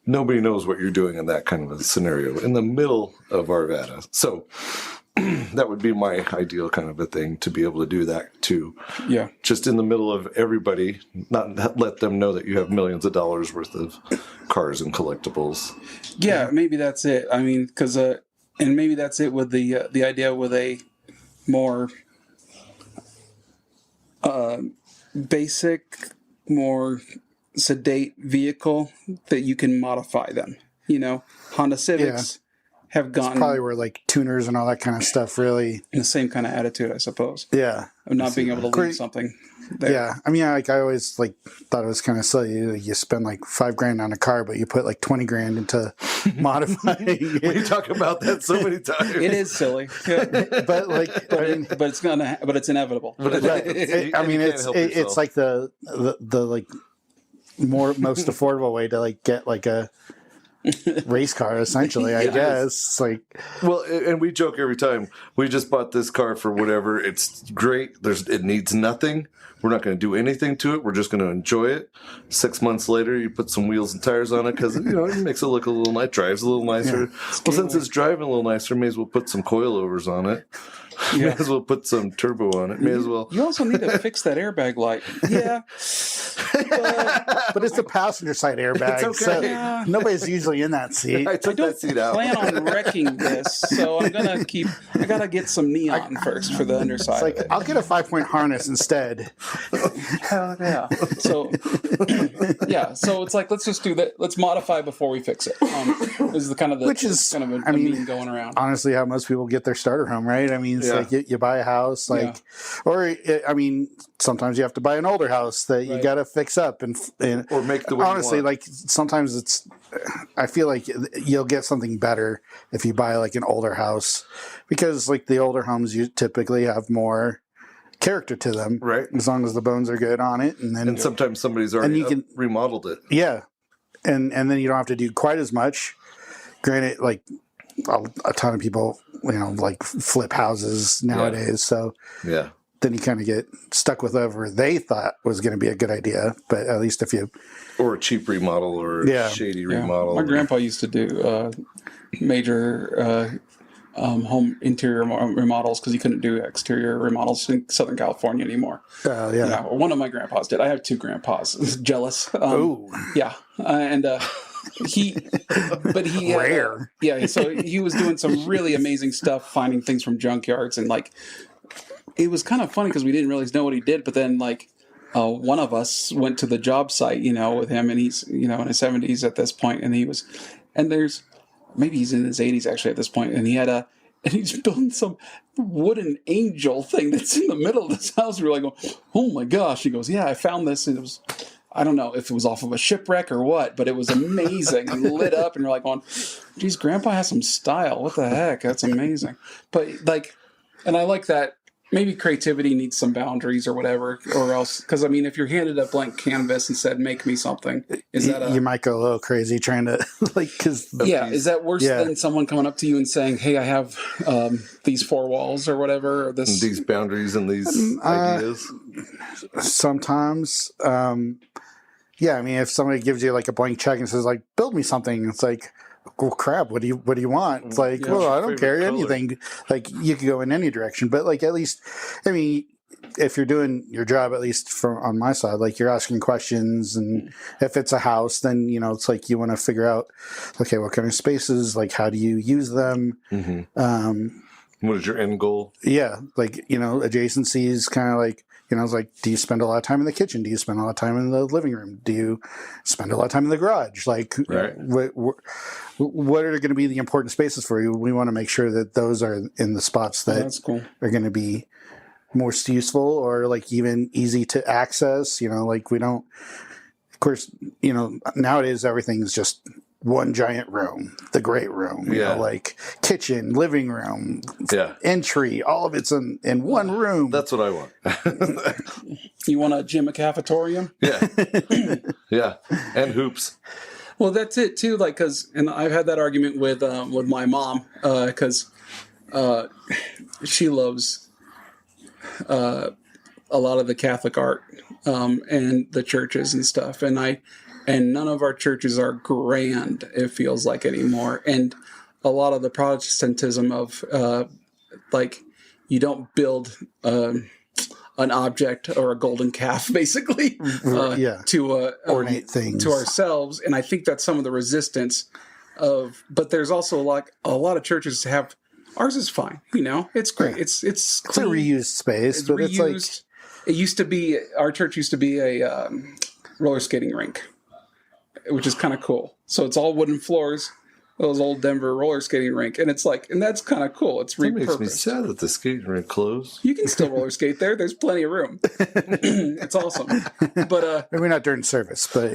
Nobody knows what you're doing in that kind of a scenario in the middle of Arvada. So that would be my ideal kind of a thing, to be able to do that too. Yeah. Just in the middle of everybody, not let them know that you have millions of dollars worth of cars and collectibles. Yeah, maybe that's it. I mean, because and maybe that's it with the idea with a more basic, more sedate vehicle that you can modify them. Honda Civics have gotten Probably where like tuners and all that kind of stuff really. the same kind of attitude, I suppose, Yeah. of not being able to leave something there. Yeah, I mean, I always thought it was kind of silly. You spend like $5,000 on a car, but you put like $20,000 into modifying We it. talk about that so many times. It is silly, But like, I mean, but it's inevitable. I mean, it's like the like most affordable way to like get like a race car, essentially. I guess. Like, Well, and we joke every time. We just bought this car for whatever. It's great. It needs nothing. We're not going to do anything to it. We're just going to enjoy it. 6 months later, you put some wheels and tires on it because it makes it look a little nice. Drives a little nicer. Well, since it's driving a little nicer, may as well put some coilovers on it. May as well put some turbo on it. May as well. You also need to fix that airbag light. Yeah. but it's the passenger side airbag, okay. so nobody's usually in that seat. I took that seat out. Plan on wrecking this, so I gotta get some neon first for the underside. It's like, I'll get a 5-point harness instead. Hell yeah. So so it's like, let's just do that. Let's modify before we fix it. This is Which is kind of a meme going around. Honestly, how most people get their starter home, right? I mean, it's like you buy a house, sometimes you have to buy an older house that you got to fix up and or make the way honestly, you want. like sometimes I feel like you'll get something better if you buy like an older house because like the older homes you typically have more character to them, right? As long as the bones are good on it, and sometimes somebody's already remodeled it, and then you don't have to do quite as much. Granted, like a ton of people, like flip houses nowadays, so then you kind of get stuck with whatever they thought was going to be a good idea. But at least if you or a cheap remodel or a shady remodel. My grandpa used to do major home interior remodels because he couldn't do exterior remodels in Southern California anymore. One of my grandpas did. I have 2 grandpas. Jealous. He rare. So he was doing some really amazing stuff, finding things from junkyards, and like it was kind of funny because we didn't really know what he did. But then like one of us went to the job site, with him, and he's in his 70s at this point, and maybe he's in his 80s actually at this point, and and he's building some wooden angel thing that's in the middle of this house. We were like, oh my gosh. He goes, I found this, and it was, I don't know if it was off of a shipwreck or what, but it was amazing and lit up, and you're like going, geez, Grandpa has some style. What the heck? That's amazing. But like, and I like that. Maybe creativity needs some boundaries or whatever, or else, because I mean, if you're handed a blank canvas and said, make me something, you might go a little crazy trying to is that worse than someone coming up to you and saying, hey, I have these 4 walls or whatever, or these boundaries and these ideas? Sometimes, I mean, if somebody gives you like a blank check and says like, build me something, it's like, well, crap, what do you want? It's like, I don't care anything. Like, you could go in any direction, but like, at least, I mean, if you're doing your job, at least on my side, like you're asking questions, and if it's a house, then, it's like you want to figure out, okay, what kind of spaces, like, how do you use them? What is your end goal? Yeah. Like, adjacencies, kind of like, it's like, do you spend a lot of time in the kitchen? Do you spend a lot of time in the living room? Do you spend a lot of time in the garage? Like, what are going to be the important spaces for you? We want to make sure that those are in the spots that are going to be most useful or like even easy to access. Like we don't, of course, nowadays everything's just one giant room, the great room, like kitchen, living room, entry, all of it's in one room. That's what I want. You want a gym, a cafetorium? Yeah. And hoops. Well, that's it too. Like, and I've had that argument with my mom, because she loves a lot of the Catholic art, and the churches and stuff. And none of our churches are grand, it feels like, anymore. And a lot of the Protestantism of, like, you don't build an object or a golden calf, basically, to ornate things to ourselves. And I think that's some of the resistance but there's also like a lot of churches have, ours is fine. It's great. It's a reused space, but it's like, it used to be, our church used to be a roller skating rink, which is kind of cool. So it's all wooden floors, those old Denver roller skating rink, and it's like, and that's kind of cool. It's repurposed. That makes me sad that the skating rink closed. You can still roller skate there. There's plenty of room. It's awesome. But maybe not during service, but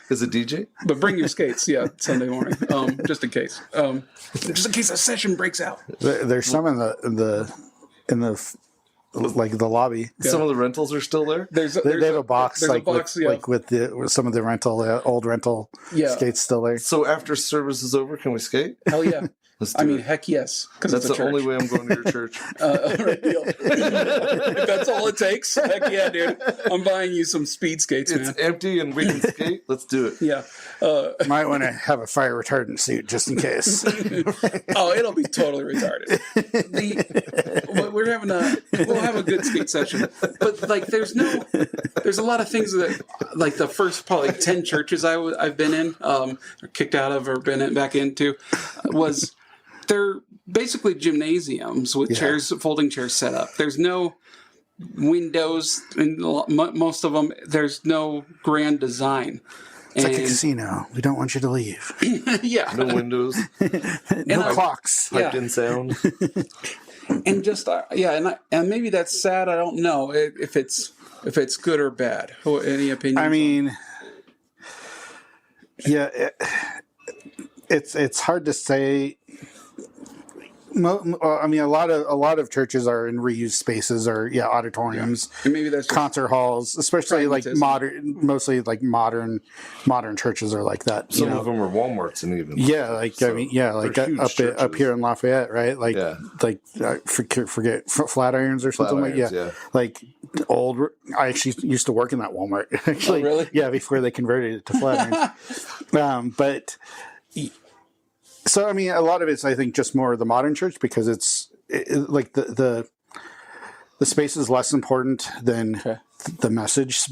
is it DJ? But bring your skates, Sunday morning, just in case. Just in case a session breaks out. There's some in the like the lobby. Some of the rentals are still there. They have a box, there's like a box, with some of the old rental skates still there. So after service is over, can we skate? Hell yeah. Let's do it. Heck yes. Because That's the only way I'm going to your church. Right, deal. If that's all it takes, heck yeah, dude. I'm buying you some speed skates, man. It's empty and we can skate. Let's do it. Yeah. Might want to have a fire retardant suit just in case. Oh, it'll be totally retarded. We'll have a good skate session, but like, there's a lot of things that, like, the first probably 10 churches I've been in, or kicked out of, or back into, was they're basically gymnasiums with folding chairs set up. There's no windows in most of them. There's no grand design. It's like a casino. We don't want you to leave. Yeah. No windows. No clocks. Piped in sound. And just and maybe that's sad. I don't know if it's good or bad. Any opinions? I mean, it's hard to say. I mean, a lot of churches are in reused spaces or auditoriums, and maybe that's concert halls, especially like mostly like modern churches are like that. Some of them are Walmarts and even up here in Lafayette, right? Like forget Flatirons or something like old. I actually used to work in that Walmart. Actually, oh, really? Yeah, before they converted it to Flatirons, but. So, I mean, a lot of it's, I think, just more the modern church because it's like the space is less important than the message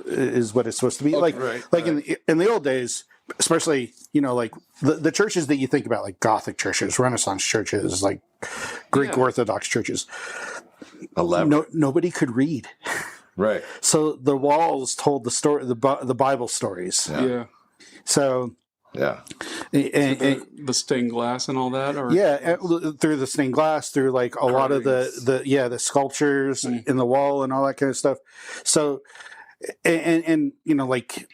is what it's supposed to be. In the old days, especially, like the churches that you think about, like Gothic churches, Renaissance churches, like Greek Orthodox churches, nobody could read. Right. So the walls told the story, the Bible stories. Yeah. So. Yeah, and the stained glass and all that, or through the stained glass, through like a lot of the sculptures in the wall and all that kind of stuff. So, and like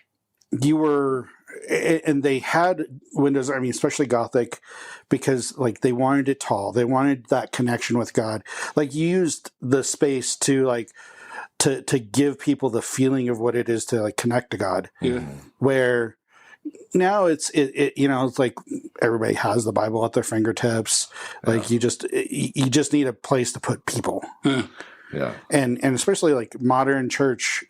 you were, and they had windows. I mean, especially Gothic, because like they wanted it tall. They wanted that connection with God. Like you used the space to to give people the feeling of what it is to like connect to God. Yeah, where. Now it's like everybody has the Bible at their fingertips. Like you just need a place to put people. Yeah, and especially like modern church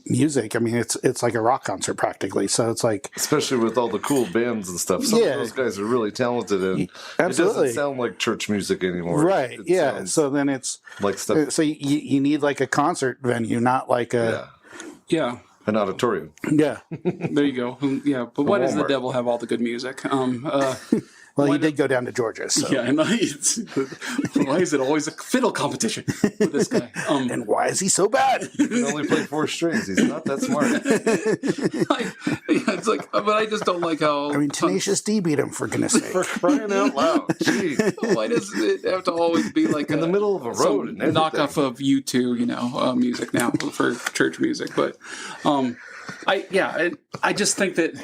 music. I mean, it's like a rock concert practically. So it's like, especially with all the cool bands and stuff. Some of those guys are really talented, and absolutely. It doesn't sound like church music anymore. Right? So then it's like stuff. So you need like a concert venue, not like a an auditorium. Yeah. There you go. Yeah, but why does the devil have all the good music? Well, he did go down to Georgia. So. Yeah, and why is it always a fiddle competition with this guy? And why is he so bad? He can only play 4 strings. He's not that smart. It's like, but I just don't like how. I mean, Tenacious D beat him, for goodness sake. For crying out loud. Jeez. Why does it have to always be like in the middle of a road? And knockoff of U2, music now for church music. But I just think that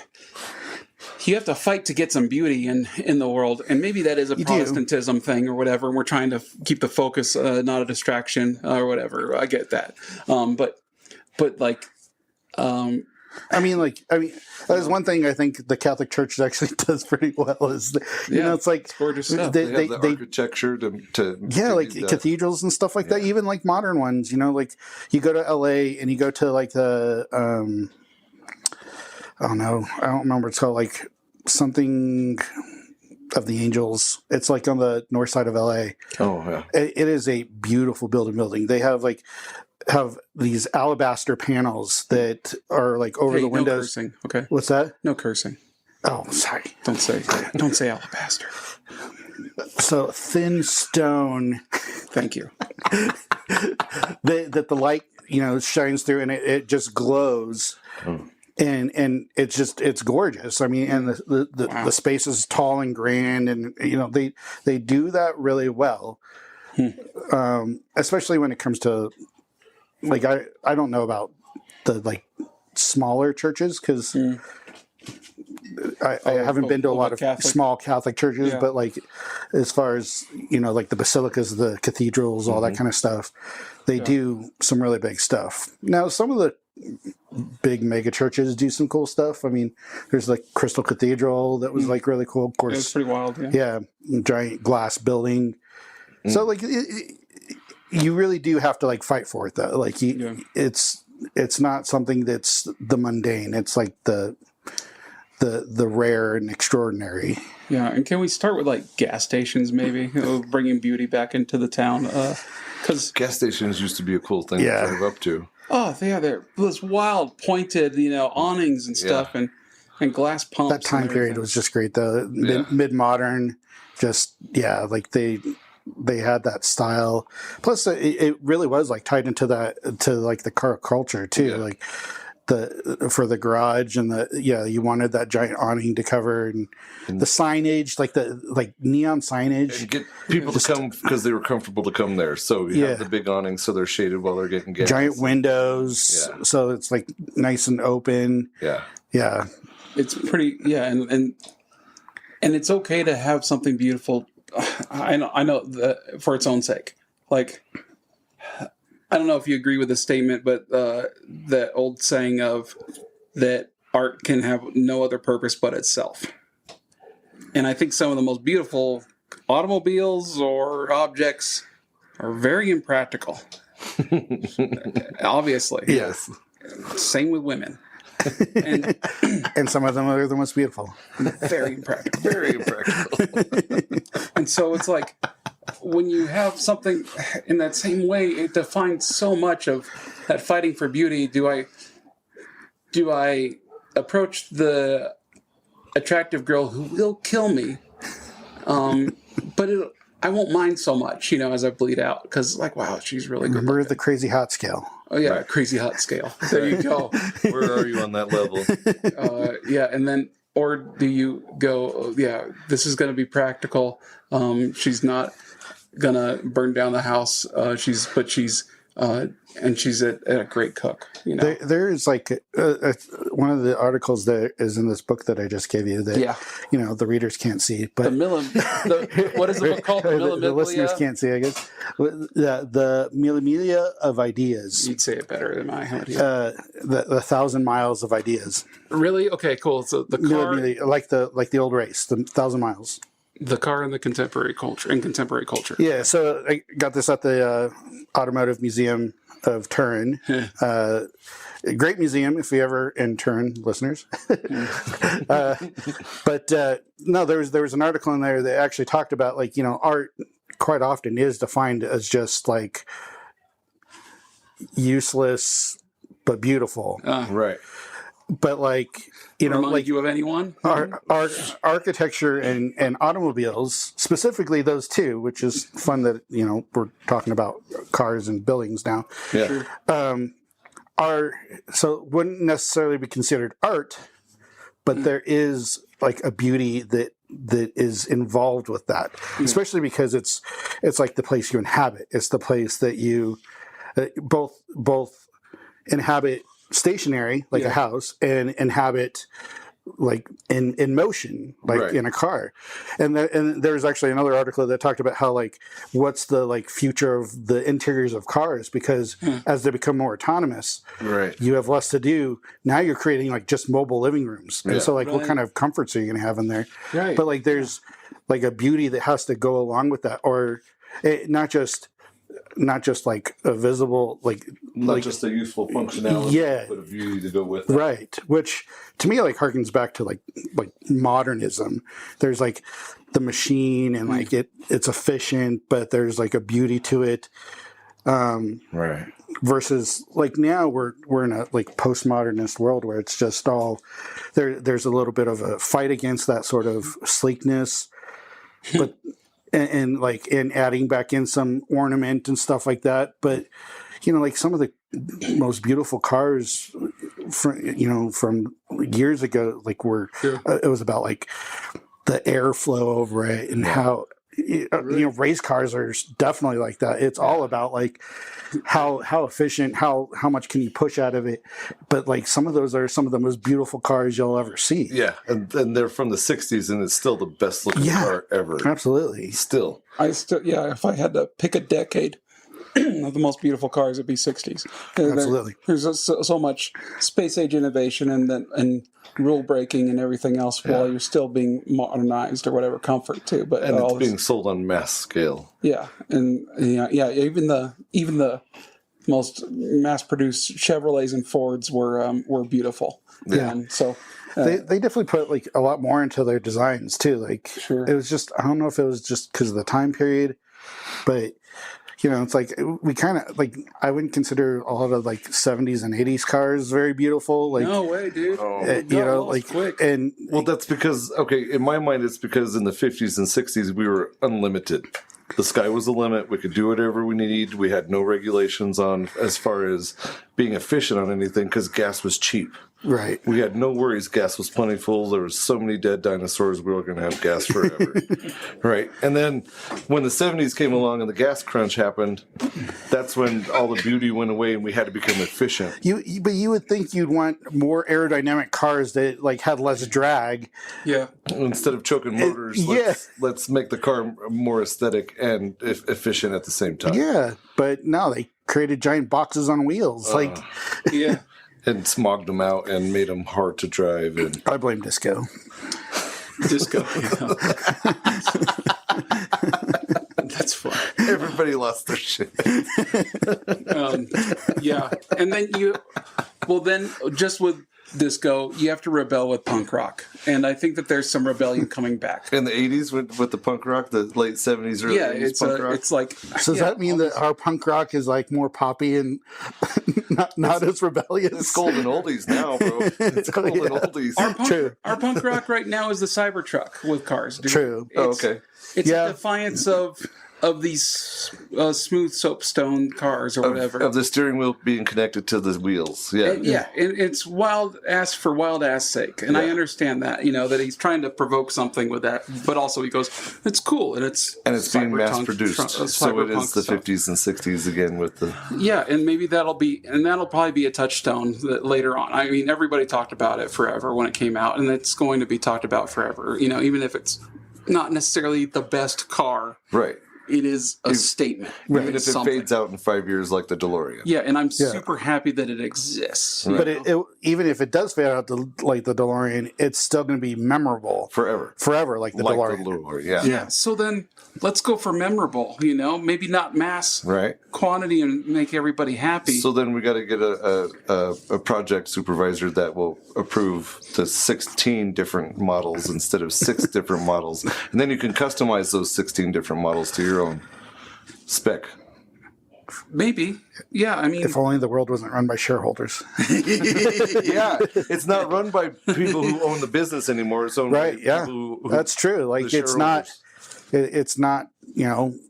you have to fight to get some beauty in the world, and maybe that is a Protestantism thing or whatever. And we're trying to keep the focus, not a distraction or whatever. I get that, but like, I mean, that is one thing I think the Catholic Church actually does pretty well. Is it's like it's gorgeous stuff. They have the architecture to like cathedrals and stuff like that. Even like modern ones, like you go to LA and you go to like the I don't know, I don't remember. It's called like something of the Angels. It's like on the north side of LA. Oh yeah, it is a beautiful building. They have these alabaster panels that are like over the windows. No cursing, okay? What's that? No cursing. Oh, sorry. Don't say alabaster. So thin stone. Thank you. that the light shines through and it just glows. Oh. And it's gorgeous. I mean, and the space is tall and grand, and they do that really well. Especially when it comes to like I don't know about the like smaller churches because I haven't been to a lot of Catholic? small Catholic churches, Yeah. but like as far as like the basilicas, the cathedrals, all that kind of stuff, they do some really big stuff. Now, some of the big mega churches do some cool stuff. I mean, there's like Crystal Cathedral that was like really cool. Of It was course, pretty wild. Yeah. giant glass building. So like you really do have to like fight for it though. Like it's not something that's the mundane. It's like the rare and extraordinary. Yeah, and can we start with like gas stations, maybe bringing beauty back into the town? Because Gas stations used to be a cool thing to drive up to. they're those wild pointed, awnings and stuff, and glass pumps. That time period was just great though. Yeah. Mid modern, just like they had that style. Plus, it really was like tied into like the car culture too. Yeah. Like for the garage and you wanted that giant awning to cover and the signage, like neon signage, And get people to come because they were comfortable to come there. So you have the big awning, so they're shaded while they're getting gas. giant windows, so it's like nice and open. Yeah. It's pretty, and it's okay to have something beautiful. I know that for its own sake. Like, I don't know if you agree with this statement, but that old saying of that art can have no other purpose but itself. And I think some of the most beautiful automobiles or objects are very impractical. Obviously. Yes. Same with women. And And some of them are the most beautiful. very impractical. Very impractical. And so it's like when you have something in that same way, it defines so much of that fighting for beauty. Do I approach the attractive girl who will kill me? But I won't mind so much, as I bleed out, because like, wow, she's really good. Remember the crazy hot scale. Oh yeah, crazy hot scale. There you go. Where are you on that level? And then, or do you go, this is going to be practical. She's not going to burn down the house. She's a great cook. There is like one of the articles that is in this book that I just gave you that the readers can't see, but what is the book called? the listeners can't see, I guess. The Millimedia of Ideas. You'd say it better than I have. The 1,000 miles of ideas. Really? Okay, cool. So the car, like the old race, the 1,000 miles. The car in the contemporary culture. Yeah, so I got this at the Automotive Museum of Turin. Great museum if you ever in Turin, listeners. But no, there was an article in there that actually talked about art quite often is defined as just like useless but beautiful. Right. But Remind you of anyone? Architecture and automobiles, specifically those two, which is fun that we're talking about cars and buildings now. Yeah. Wouldn't necessarily be considered art, but there is like a beauty that is involved with that, especially because it's like the place you inhabit. It's the place that you both inhabit stationary, like a house, and inhabit like in motion, like in a car. And there's actually another article that talked about how like what's the like future of the interiors of cars, because as they become more autonomous, you have less to do. Now you're creating like just mobile living rooms, and so like what kind of comforts are you going to have in there? But like there's like a beauty that has to go along with that, or not just like a visible, not just a useful functionality, but a beauty to go with it. Right. Which to me like harkens back to like modernism. There's like the machine and like it's efficient, but there's like a beauty to it. Versus like now we're in a like postmodernist world where it's just all there's a little bit of a fight against that sort of sleekness, but and adding back in some ornament and stuff like that. But like some of the most beautiful cars from years ago, like were it was about like the airflow over it and how race cars are definitely like that. It's all about like how efficient, how much can you push out of it. But like some of those are some of the most beautiful cars you'll ever see. Yeah, and they're from the '60s, and it's still the best looking car ever. Absolutely. Still, if I had to pick a decade of the most beautiful cars, it'd be '60s. Absolutely. There's so much space age innovation and rule breaking and everything else while you're still being modernized or whatever, comfort too. But and it's being sold on mass scale. Yeah, and even the most mass produced Chevrolets and Fords were beautiful. Yeah. So. They definitely put like a lot more into their designs too. Like Sure. It was just, I don't know if it was just because of the time period, but it's like we kind of like, I wouldn't consider a lot of like 70s and 80s cars very beautiful. Like No way, dude. quick. And well, that's because in my mind, it's because in the '50s and '60s we were unlimited. The sky was the limit. We could do whatever we need. We had no regulations on as far as being efficient on anything because gas was cheap. right. We had no worries. Gas was plentiful. There was so many dead dinosaurs. We were going to have gas forever. Right. And then when the 70s came along and the gas crunch happened, that's when all the beauty went away and we had to become efficient. But you would think you'd want more aerodynamic cars that like had less drag. Yeah. Instead of choking motors, let's make the car more aesthetic and efficient at the same time. Yeah. But no, they created giant boxes on wheels. Yeah. And smogged them out and made them hard to drive. And I blame Disco. Disco. That's fun. everybody lost their shit. Yeah. And then just with disco, you have to rebel with punk rock. And I think that there's some rebellion coming back. In the 80s with the punk rock, the late 70s, early 80s punk rock? It's like... So does that mean that our punk rock is like more poppy and not as rebellious? It's golden oldies now, bro. It's golden oldies. Our punk rock right now is the Cybertruck with cars, dude. True. Okay. It's a defiance of these smooth soapstone cars or whatever. Of the steering wheel being connected to the wheels. Yeah. And it's wild ass for wild ass sake. And I understand that, that he's trying to provoke something with that. But also he goes, it's cool. And it's being mass produced. So it is the 50s and 60s again with the... Yeah, and maybe that'll probably be a touchstone later on. I mean, everybody talked about it forever when it came out. And it's going to be talked about forever. Even if it's not necessarily the best car. Right. It is a statement. Even if it fades out in 5 years like the DeLorean. Yeah, and I'm super happy that it exists. Right. But even if it does fade out like the DeLorean, it's still going to be memorable. Forever, like the DeLorean. Yeah. So then let's go for memorable, maybe not mass quantity and make everybody happy. So then we got to get a project supervisor that will approve the 16 different models instead of 6 different models. And then you can customize those 16 different models to your own spec. Maybe. Yeah, I mean... If only the world wasn't run by shareholders. Yeah, it's not run by people who own the business anymore. It's owned by people who that's true. Like, it's not,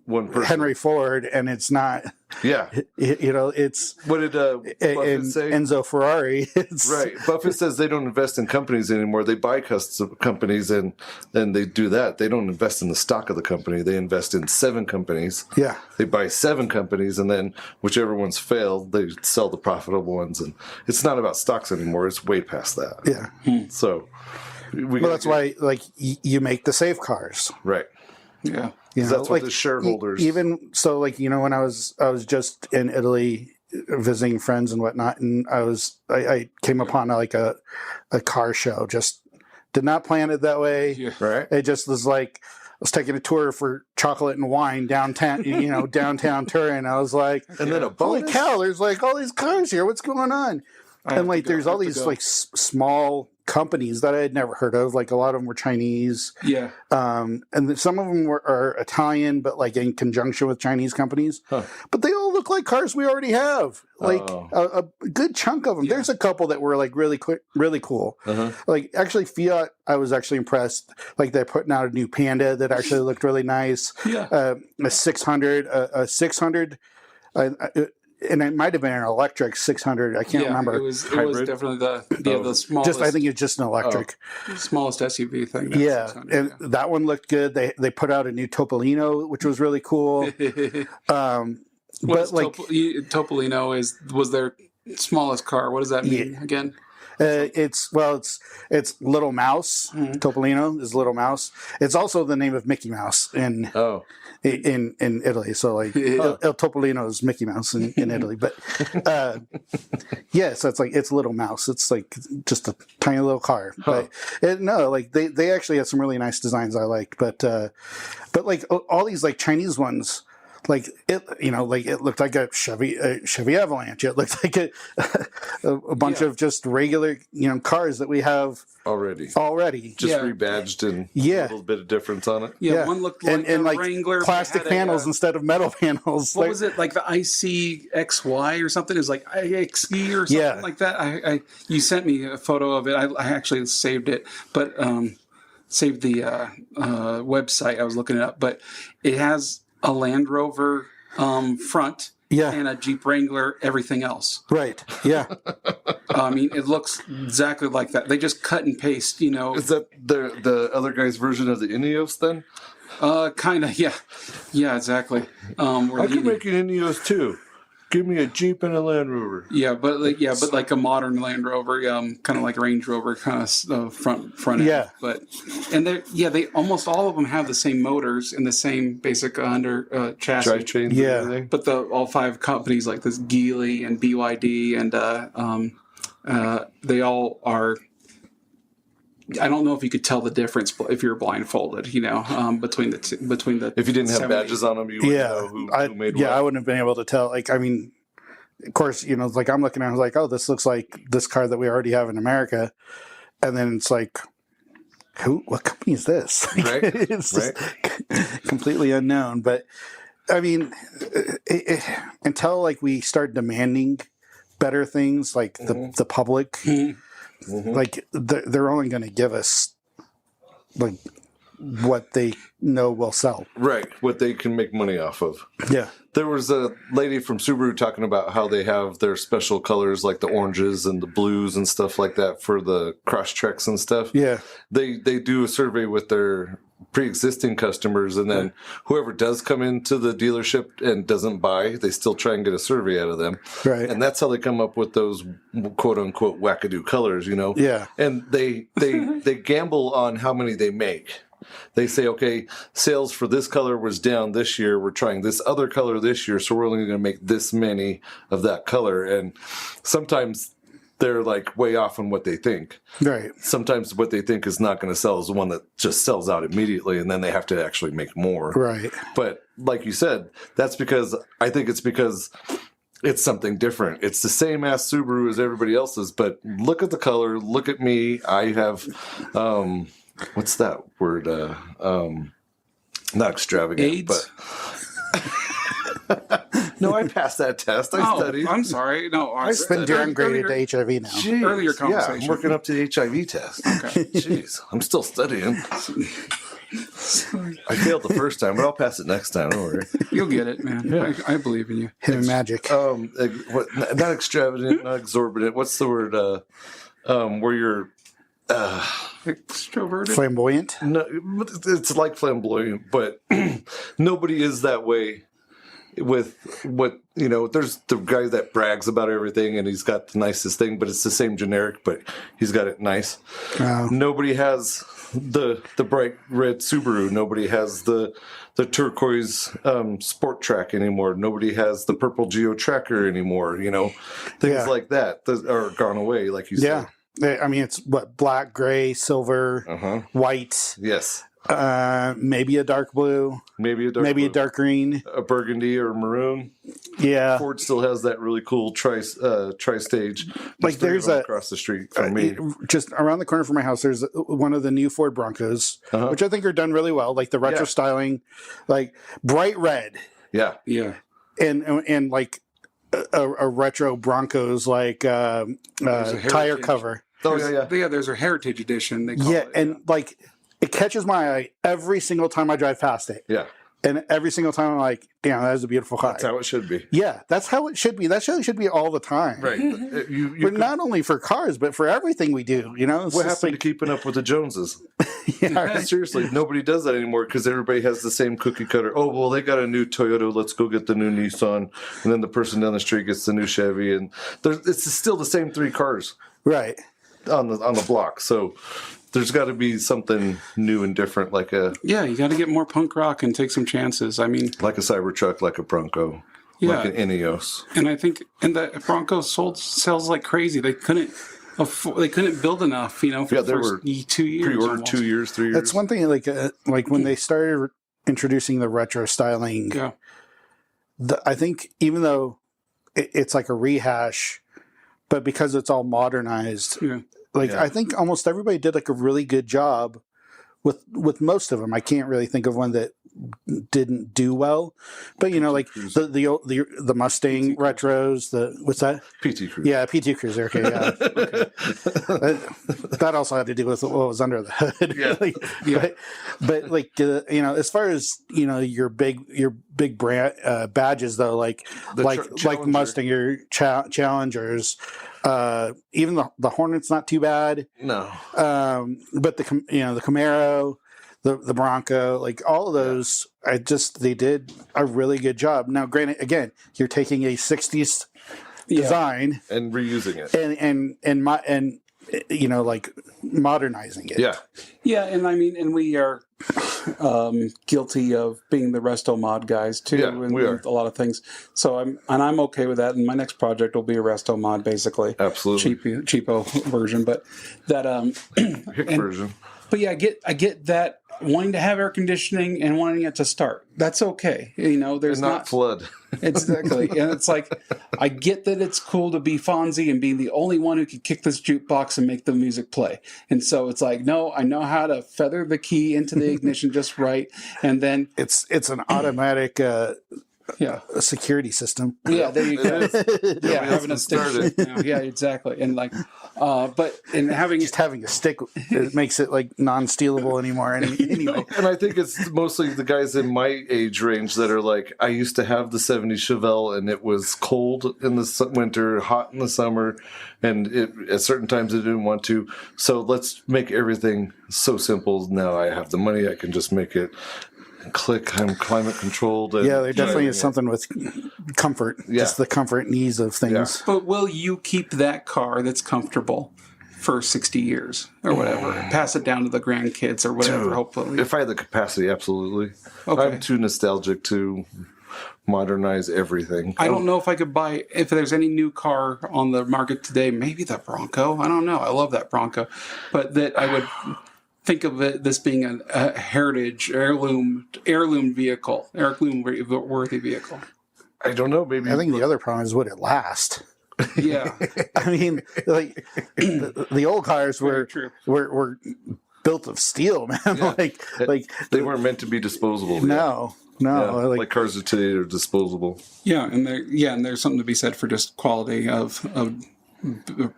one person. Henry Ford, and it's not... Yeah. It's... What did Buffett say? Enzo Ferrari. Right. Buffett says they don't invest in companies anymore. They buy custom companies, and then they do that. They don't invest in the stock of the company. They invest in 7 companies. Yeah. They buy 7 companies, and then whichever ones fail, they sell the profitable ones. And it's not about stocks anymore. It's way past that. Yeah. So... that's why, like, you make the safe cars. Right. Yeah. That's what the shareholders... Even so, like, when I was just in Italy visiting friends and whatnot, and I came upon a car show. Just did not plan it that way. Yeah. Right. It just was like I was taking a tour for chocolate and wine downtown, downtown Turin. I was like, and then holy cow, there's like all these cars here. What's going on? And like, there's all these like small companies that I had never heard of. Like, a lot of them were Chinese. Yeah. And some of them are Italian, but like in conjunction with Chinese companies. Huh. But they all look like cars we already have. Like a good chunk of them. Yeah. There's a couple that were like really cool. Uh-huh. Like, actually, Fiat, I was actually impressed. Like, they're putting out a new Panda that actually looked really nice. Yeah. A 600. and it might have been an electric 600. I can't remember. It was Hybrid? definitely the smallest. I think it's just an electric. Smallest SUV thing. That's Yeah, 600, and that one looked good. They put out a new Topolino, which was really cool. But like Topolino was their smallest car. What does that mean again? it's Little Mouse. Topolino is Little Mouse. It's also the name of Mickey Mouse in Italy. So like Il Topolino is Mickey Mouse in Italy. But so it's Little Mouse. It's like just a tiny little car. But they actually had some really nice designs I liked. But like all these like Chinese ones. Like it looked like a Chevy Avalanche. It looked like a bunch of just regular, cars that we have already. Just rebadged and a little bit of difference on it. Yeah, one looked like and like Wrangler, plastic panels instead of metal panels. What was it, like the ICXY or something? It was like IXE or something like that. You sent me a photo of it. I actually saved it, but saved the website. I was looking it up, but it has a Land Rover front and a Jeep Wrangler, everything else. Right, yeah. I mean, it looks exactly like that. They just cut and paste, Is that the other guy's version of the Ineos then? Kind of, yeah. Yeah, exactly. I can make an Ineos too. Give me a Jeep and a Land Rover. Yeah, but like a modern Land Rover, kind of like Range Rover, kind of front end. Yeah, they almost all of them have the same motors and the same basic chassis. Drivetrains and everything. But all 5 companies like this, Geely and BYD and they all are. I don't know if you could tell the difference if you're blindfolded, between the. If you didn't have badges on them, you wouldn't know who made what. Yeah, I wouldn't have been able to tell. Like, I mean, of course, like I'm looking at it, I was like, oh, this looks like this car that we already have in America. And then it's like, what company is this? Right. It's just completely unknown. But I mean, until like we start demanding better things, like the public. Like they're only going to give us like what they know will sell, right? What they can make money off of. Yeah, there was a lady from Subaru talking about how they have their special colors, like the oranges and the blues and stuff like that for the Crosstreks and stuff. Yeah, they do a survey with their pre-existing customers, and then whoever does come into the dealership and doesn't buy, they still try and get a survey out of them, right? And that's how they come up with those quote unquote wackadoo colors, Yeah, and they gamble on how many they make. They say, okay, sales for this color was down this year, we're trying this other color this year, so we're only going to make this many of that color. And sometimes they're like way off on what they think. Right. Sometimes what they think is not going to sell is the one that just sells out immediately, and then they have to actually make more. Right. But like you said, that's because it's something different. It's the same ass Subaru as everybody else's, but look at the color. Look at me. I have, what's that word? Not extravagant, AIDS? but no, I passed that test. I studied. I'm sorry. No, I've been downgraded to HIV now. Jeez. Earlier conversation. Yeah, I'm working up to the HIV test. Okay. Jeez, I'm still studying. I failed the first time, but I'll pass it next time. Don't worry. You'll get it, man. Yeah. I believe in you. Hidden magic. Not extravagant, not exorbitant. What's the word? Where you're extroverted, flamboyant. No, it's like flamboyant, but nobody is that way. With what there's the guy that brags about everything and he's got the nicest thing, but it's the same generic, but he's got it nice. Nobody has the bright red Subaru. Nobody has the turquoise Sport Track anymore. Nobody has the purple Geo Tracker anymore. Things like that are gone away, like you said. Yeah, I mean it's black, gray, silver, white. Yes. Maybe a dark blue, maybe a dark green, a burgundy or maroon. Yeah, Ford still has that really cool tri-stage. Like there's across the street from me, just around the corner from my house. There's one of the new Ford Broncos, which I think are done really well. Like the retro styling, like bright red. Yeah, and like a retro Broncos like tire cover. Oh yeah. There's a heritage edition. They call it. And like. It catches my eye every single time I drive past it. Yeah. And every single time I'm like, damn, that is a beautiful car. That's how it should be. Yeah, that's how it should be. That should be all the time. Right. But not only for cars, but for everything we do. You know, What happened to keeping up with the Joneses? Yeah, Seriously, nobody does that anymore because everybody has the same cookie cutter. Oh, well, they got a new Toyota. Let's go get the new Nissan. And then the person down the street gets the new Chevy. And it's still the same 3 cars right. on the block. So there's got to be something new and different, like a you got to get more punk rock and take some chances. I mean, Cybertruck, like a Bronco, like an Ineos. And I think the Bronco sells like crazy. They couldn't build enough, for the first 2 years. Pre-ordered almost. 2 years, 3 years. That's one thing. Like when they started introducing the retro styling. Yeah. I think even though it's like a rehash, but because it's all modernized. Yeah. I think almost everybody did like a really good job with most of them. I can't really think of one that didn't do well, but like the Mustang retros, what's that? PT Cruiser. Yeah, PT Cruiser. Okay, yeah. Okay. That also had to do with what was under the hood. Yeah. But as far as your big brand badges though, like Mustang, your Challengers. Even the Hornet's not too bad. No. But the Camaro, the Bronco, like all of those, they did a really good job. Now, granted, again, you're taking a '60s design and reusing it, and like modernizing it. Yeah. Yeah, and I mean, and we are guilty of being the resto mod guys too, we are. a lot of things. So I'm okay with that. And my next project will be a resto mod, basically. Absolutely. Cheapo version, but that version. But yeah, I get that wanting to have air conditioning and wanting it to start. That's okay. There's not flood. Exactly. And it's like, I get that it's cool to be Fonzie and being the only one who can kick this jukebox and make the music play. And so it's like, no, I know how to feather the key into the ignition just right. And then it's an automatic a security system. Yeah, there you go. Having a stick. Yeah, exactly. And having a stick, it makes it like non-stealable anymore. Anyway, and I think it's mostly the guys in my age range that are like, I used to have the '70s Chevelle, and it was cold in the winter, hot in the summer, and at certain times I didn't want to. So let's make everything so simple. Now I have the money; I can just make it. Click, I'm climate controlled. There definitely is something with comfort, just the comfort and ease of things. Yeah. But will you keep that car that's comfortable for 60 years or whatever? Pass it down to the grandkids or whatever, hopefully. If I had the capacity, absolutely. Okay. I'm too nostalgic to modernize everything. I don't know if I could buy, if there's any new car on the market today, maybe the Bronco. I don't know. I love that Bronco. But that I would think of this being a heritage, heirloom vehicle, heirloom-worthy vehicle. I don't know. Maybe I think the other problem is would it last? Yeah. I mean, like the old cars were built of steel, man. Yeah. like they weren't meant to be disposable. No. Yeah, like cars of today are disposable. Yeah, and there's something to be said for just quality of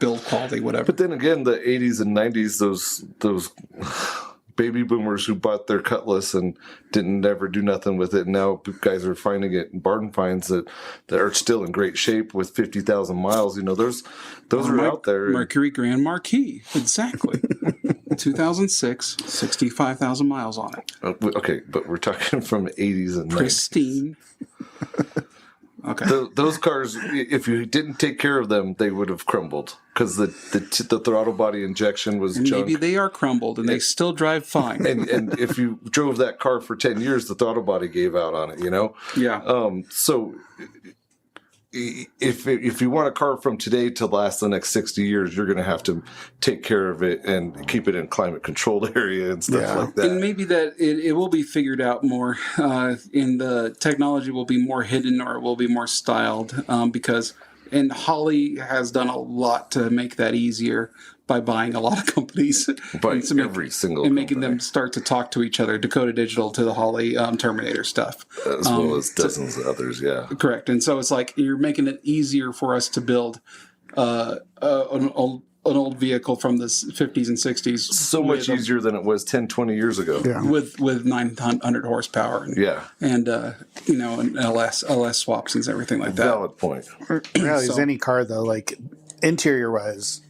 build quality, whatever. But then again, the 80s and 90s, those baby boomers who bought their Cutlass and didn't ever do nothing with it, and now guys are finding it in barn finds that are still in great shape with 50,000 miles. Those are out there. Mercury Grand Marquis, exactly. 2006, 65,000 miles on it. Okay, but we're talking from 80s and 90s. Pristine. Okay. Those cars, if you didn't take care of them, they would have crumbled because the throttle body injection was junk. Maybe they are crumbled and they still drive fine. And if you drove that car for 10 years, the throttle body gave out on it, Yeah. So if you want a car from today to last the next 60 years, you're going to have to take care of it and keep it in climate controlled area and stuff like that. And maybe that it will be figured out more, and the technology will be more hidden or it will be more styled, because Holly has done a lot to make that easier by buying a lot of companies. By every single and making company. them start to talk to each other, Dakota Digital to the Holly Terminator stuff. As well as dozens of others, yeah. Correct. And so it's like you're making it easier for us to build a an old vehicle from the 50s and 60s. So much easier than it was 10, 20 years ago. Yeah. With 900 horsepower. And, and and LS swaps and everything like that. Valid point. Really, as any car though, like interior wise,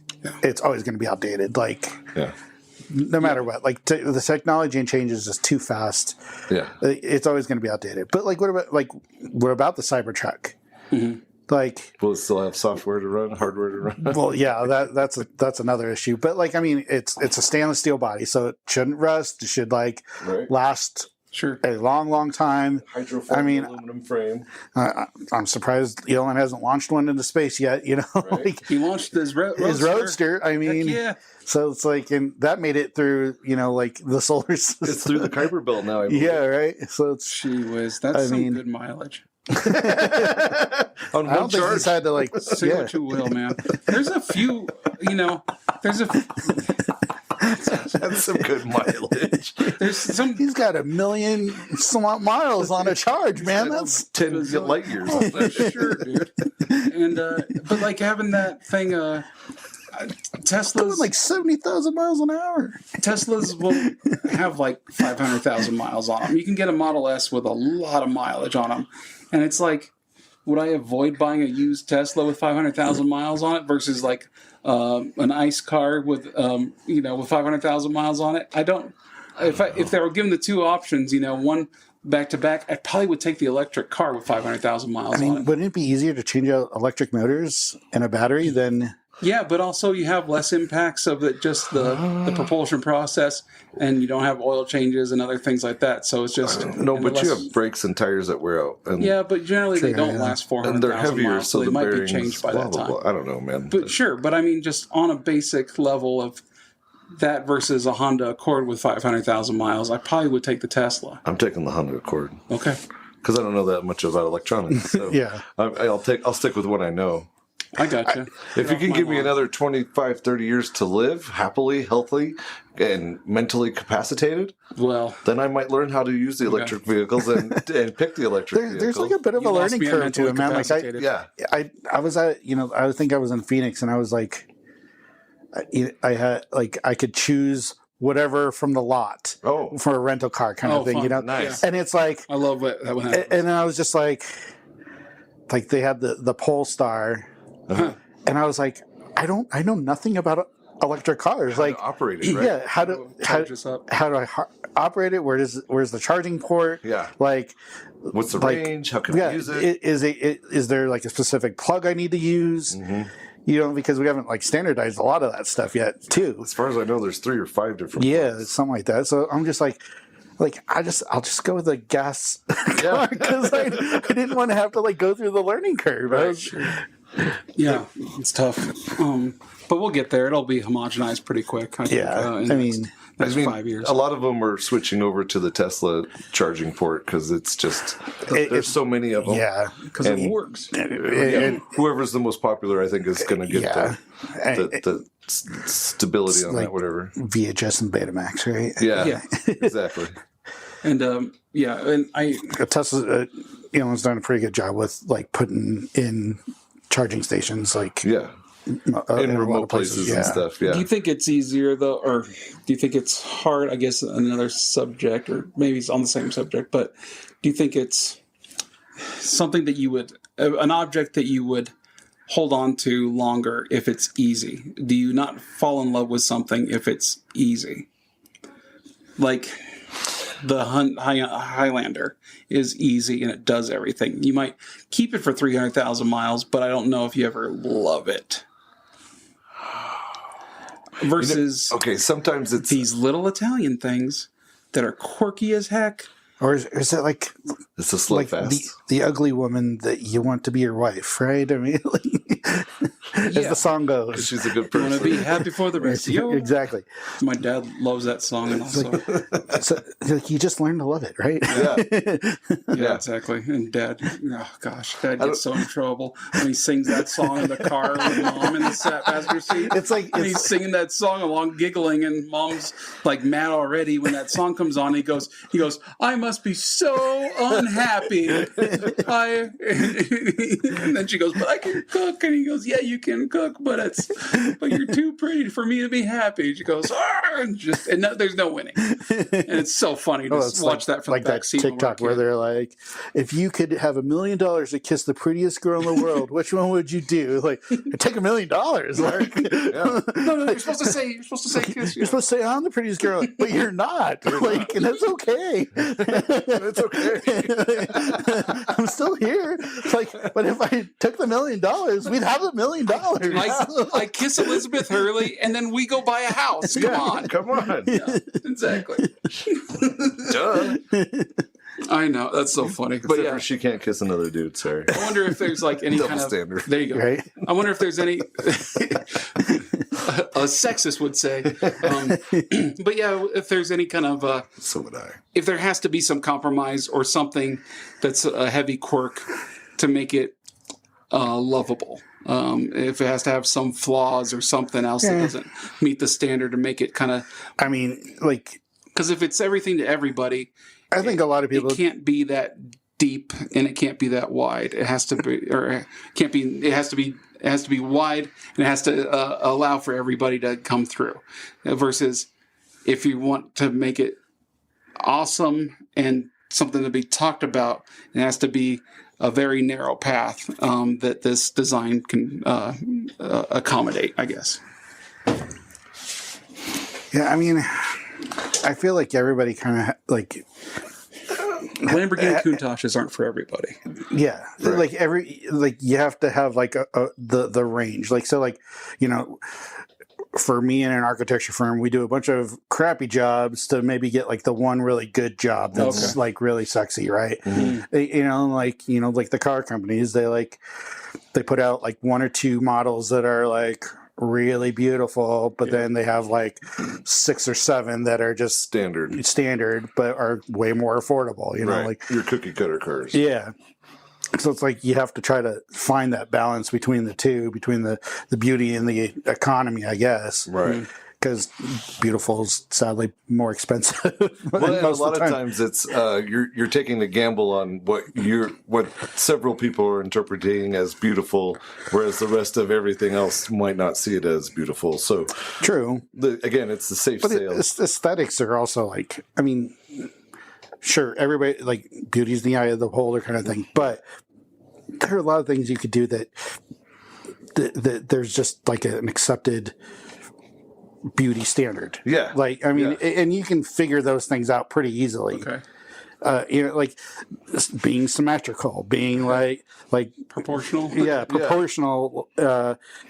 it's always going to be outdated. Like, no matter what, like the technology and changes is too fast. Yeah, it's always going to be outdated. But like, what about the Cybertruck? Mm-hmm. Like, will it still have software to run, hardware to run? Well, yeah, that's another issue. But like, I mean, it's a stainless steel body, so it shouldn't rust. It should last a long time. Hydrofoil aluminum frame. I'm surprised Elon hasn't launched one into space yet. You know, like, he launched his Roadster. I mean, so it's like, and that made it through. Like the solar system. It's through the Kuiper Belt now. I believe. Yeah, right. So it's that's good mileage. I don't think he's had to say what you will, man. There's a few, that's some good mileage. He's got 1 million miles on a charge, man. That's 10 light years. Oh, for sure, dude. And but like having that thing, Tesla's like 70,000 miles an hour. Teslas will have like 500,000 miles on them. You can get a Model S with a lot of mileage on them. And it's like, would I avoid buying a used Tesla with 500,000 miles on it versus like an ICE car with 500,000 miles on it? I don't. If they were given the two options, one back to back, I probably would take the electric car with 500,000 miles on it. Wouldn't it be easier to change out electric motors and a battery than? Yeah, but also you have less impacts of just the propulsion process, and you don't have oil changes and other things like that. So it's just but you have brakes and tires that wear out. And but generally they don't last 400,000 and they're heavier, miles, so they might be changed by that time. I don't know, man. But sure, but I mean, just on a basic level of that versus a Honda Accord with 500,000 miles, I probably would take the Tesla. I'm taking the Honda Accord. Okay. Because I don't know that much about electronics. So I'll stick with what I know. I gotcha. If you can give me another 25, 30 years to live happily, healthy, and mentally capacitated, then I might learn how to use the electric vehicles and pick the electric vehicle. There's like a bit of a learning curve to it, man. Like I was at, I think I was in Phoenix, and I was like, I had I could choose whatever from the lot for a rental car kind of thing, fun. Nice. And it's like, I love that when happens. And I was just like they had the Polestar. Uh-huh. And I was like, I know nothing about electric cars. How to operate it, right? Yeah, how do I operate it? Where's the charging port? Yeah. Like, what's the range? How can I use it? Is there like a specific plug I need to use? Mm-hmm. Because we haven't standardized a lot of that stuff yet, too. As far as I know, there's 3 or 5 different. Yeah, ones. something like that. So I'm just like I'll just go with the gas car because I didn't want to have to go through the learning curve. Right. Yeah, it's tough. But we'll get there. It'll be homogenized pretty quick. I think, next 5 years. A lot of them are switching over to the Tesla charging port because it's just there's so many of them. Yeah, because it works. Whoever's the most popular, I think, is going to get the stability on that. Whatever VHS and Betamax, right? Yeah, exactly. And Tesla, Elon's done a pretty good job with putting in charging stations, in remote places and stuff. Yeah. Do you think it's easier though, or do you think it's hard? I guess another subject, or maybe it's on the same subject, but do you think it's something that an object that you would hold on to longer if it's easy? Do you not fall in love with something if it's easy? Like the Highlander is easy and it does everything. You might keep it for 300,000 miles, but I don't know if you ever love it. Versus sometimes it's these little Italian things that are quirky as heck. Or is it it's a slugfest? The ugly woman that you want to be your wife, right? I mean, as the song goes, she's a good person. Want to be happy for the rest of you. Exactly. My dad loves that song, and also you just learn to love it, right? Yeah, exactly. And Dad, Dad gets so in trouble when he sings that song in the car with Mom in the passenger seat. He's singing that song along, giggling, and Mom's mad already when that song comes on. He goes, I must be so unhappy. And then she goes, but I can cook. And he goes, yeah, you can cook, but you're too pretty for me to be happy. She goes, and there's no winning. And it's so funny to watch that from like the back that seat. TikTok where they're like, if you could have $1 million to kiss the prettiest girl in the world, which one would you do? Like, I'd take $1 million. Like, No, you're supposed to say kiss. You're supposed to say I'm the prettiest girl, but you're not. Like, and that's okay. It's okay. I'm still here. Like, but if I took the $1 million, we'd have $1 million. I kiss Elizabeth Hurley, and then we go buy a house. Come on. Yeah, exactly. Duh. I know, that's so funny. But Except for she can't kiss another dude. Sorry. I wonder if there's like any Double kind of standard. There you go. Right? I wonder if there's any a sexist would say, but yeah, if there's any kind of So would I. if there has to be some compromise or something that's a heavy quirk to make it lovable. If it has to have some flaws or something else that doesn't meet the standard to make it kind of. I mean, like, Because if it's everything to everybody, I think a lot of people it can't be that deep and it can't be that wide. It has to be, or it can't be. It has to be wide and it has to allow for everybody to come through. Versus if you want to make it awesome and something to be talked about, it has to be a very narrow path that this design can accommodate, I guess. Yeah, I mean, I feel like everybody kind of like Lamborghini Countachs aren't for everybody. yeah, like you have to have like the range. Like, so, like, you know, for me in an architecture firm, we do a bunch of crappy jobs to maybe get like the one really good job that's like really sexy, right? Mm-hmm. You know, like the car companies, they put out like one or two models that are like really beautiful, but then they have like 6 or 7 that are just standard, but are way more affordable. You know, like your cookie cutter cars. Yeah. So it's like you have to try to find that balance between the two, between the beauty and the economy, I guess. Right. Because beautiful is sadly more expensive. Well, and a lot of times it's you're taking a gamble on what several people are interpreting as beautiful, whereas the rest of everything else might not see it as beautiful. So true. Again, it's the safe sale. Aesthetics are also like, I mean, sure, everybody, like, beauty's in the eye of the beholder kind of thing, but there are a lot of things you could do that there's just like an accepted beauty standard. Yeah. Like, I mean, and you can figure those things out pretty easily. Okay. You know, like being symmetrical, being like Proportional. Yeah, proportional,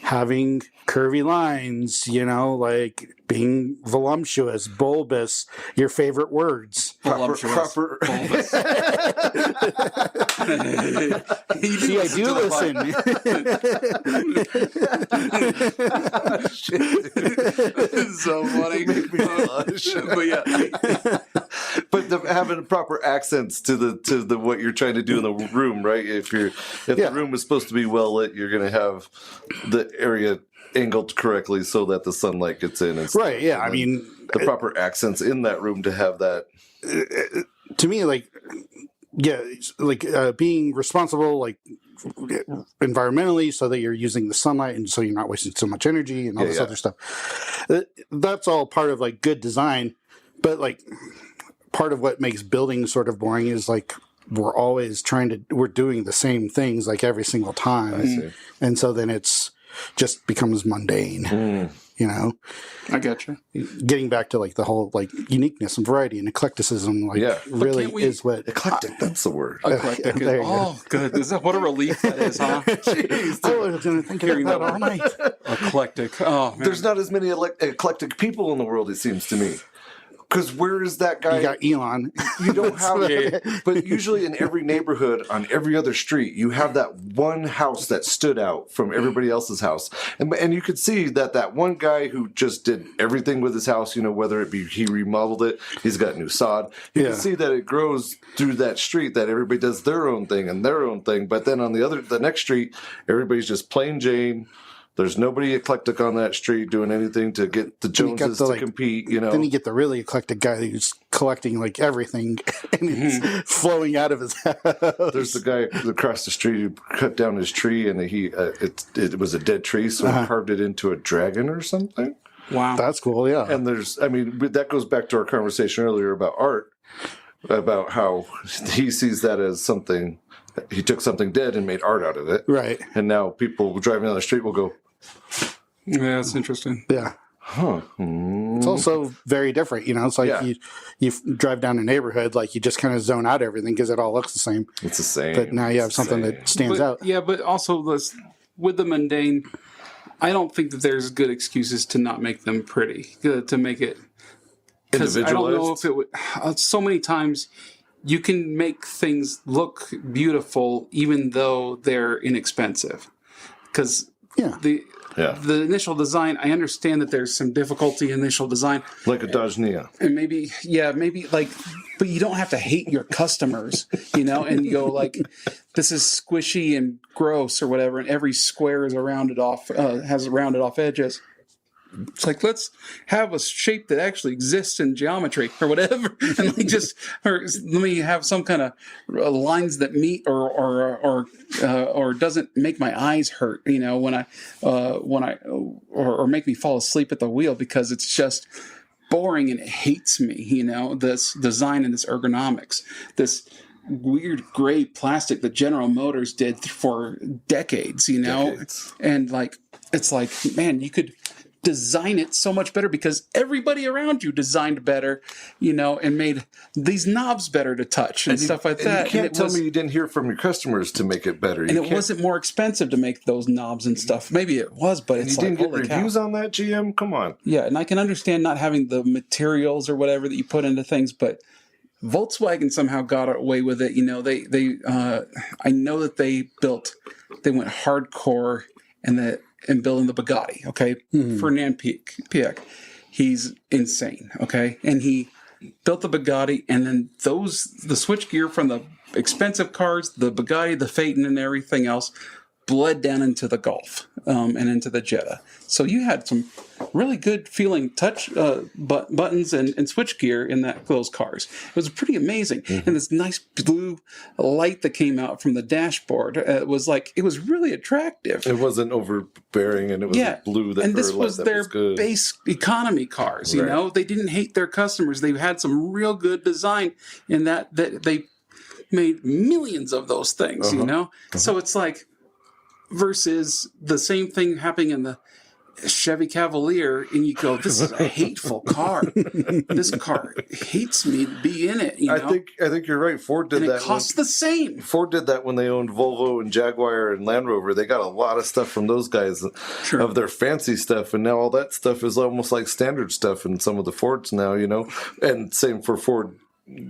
having curvy lines, you know, like being voluptuous, bulbous, your favorite words. Proper. Bulbous. See, I do listen. This is so funny. Make me blush. But yeah. But having proper accents to the what you're trying to do in the room, right? If the room is supposed to be well lit, you're going to have the area angled correctly so that the sunlight gets in. And Right. Yeah. I mean, the proper accents in that room to have that. To me, like, yeah, like being responsible, like environmentally, so that you're using the sunlight and so you're not wasting so much energy and all this other stuff. That's all part of like good design, but like part of what makes building sort of boring is like we're always we're doing the same things like every single time, and so then it's just becomes mundane. You know, I gotcha. Getting back to like the whole like uniqueness and variety and eclecticism, like really is what Eclectic, that's the word. Eclectic. There you go. Oh, good. What a relief that is, huh? Jeez. I was going to think about that all night. Eclectic. Oh, man. There's not as many eclectic people in the world, it seems to me. Because where is that guy? You got Elon. You don't have, but usually in every neighborhood, on every other street, you have that one house that stood out from everybody else's house, and you could see that one guy who just did everything with his house, you know, whether it be he remodeled it, he's got new sod. You can see that it grows through that street, that everybody does their own thing and their own thing, but then on the next street, everybody's just plain Jane. There's nobody eclectic on that street doing anything to get the Joneses to compete, you know. Then you get the really eclectic guy who's collecting like everything and it's flowing out of his house. There's the guy across the street who cut down his tree and it was a dead tree, so he carved it into a dragon or something. Wow. That's cool, yeah. And that goes back to our conversation earlier about art, about how he sees that as something, he took something dead and made art out of it. Right. And now people driving down the street will go, Yeah, that's interesting. Yeah. huh. It's also very different, you know. It's like you drive down a neighborhood, like you just kind of zone out everything because it all looks the same. It's the same. But now you have something that stands out. Yeah, but also with the mundane, I don't think that there's good excuses to not make them pretty, to make it. Because I don't know if it would. So many times you can make things look beautiful even though they're inexpensive. Because the initial design, I understand that there's some difficulty in initial design. Like a Dodge Nia. And maybe but you don't have to hate your customers, you know, and you go like, this is squishy and gross or whatever, and every square is has rounded off edges. It's like, let's have a shape that actually exists in geometry or whatever, and let me have some kind of lines that meet or doesn't make my eyes hurt, you know, when I make me fall asleep at the wheel because it's just boring and it hates me, you know, this design and this ergonomics, this weird gray plastic that General Motors did for decades, you know, and like, it's like, man, you could design it so much better because everybody around you designed better, you know, and made these knobs better to touch and stuff like that. You can't tell me you didn't hear from your customers to make it better. And it wasn't more expensive to make those knobs and stuff. Maybe it was, but it's like, you didn't get reviews on that, GM? Come on. Yeah, and I can understand not having the materials or whatever that you put into things, but Volkswagen somehow got away with it. You know, I know that they went hardcore and building the Bugatti, okay? Fernand Piech, he's insane, okay? And he built the Bugatti, and then the switchgear from the expensive cars, the Bugatti, the Phaeton, and everything else bled down into the Golf and into the Jetta. So you had some really good feeling touch buttons and switchgear in those cars. It was pretty amazing. And this nice blue light that came out from the dashboard, it was really attractive. It wasn't overbearing, and it was blue. And this was their base economy cars, you know? They didn't hate their customers. They had some real good design in that they made millions of those things, you know? So it's like, versus the same thing happening in the Chevy Cavalier, and you go, this is a hateful car. This car hates me to be in it. You know? I think you're right. Ford did that. It costs the same. Ford did that when they owned Volvo and Jaguar and Land Rover. They got a lot of stuff from those guys of their fancy stuff, and now all that stuff is almost like standard stuff in some of the Fords now, you know. And same for Ford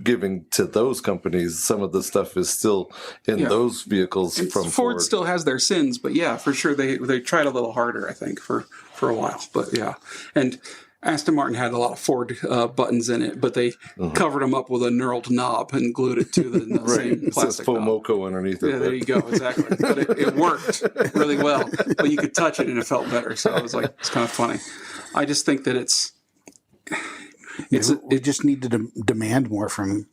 giving to those companies. Some of the stuff is still in those vehicles and from Ford. Still has their sins, but yeah, for sure they tried a little harder, I think, for a while. But yeah, and Aston Martin had a lot of Ford buttons in it, but they covered them up with a knurled knob and glued it to the same plastic knob. It says Fomoco underneath it. Yeah, there you go, exactly. But it worked really well. But you could touch it and it felt better. So I was like, it's kind of funny. I just think that we just need to demand more from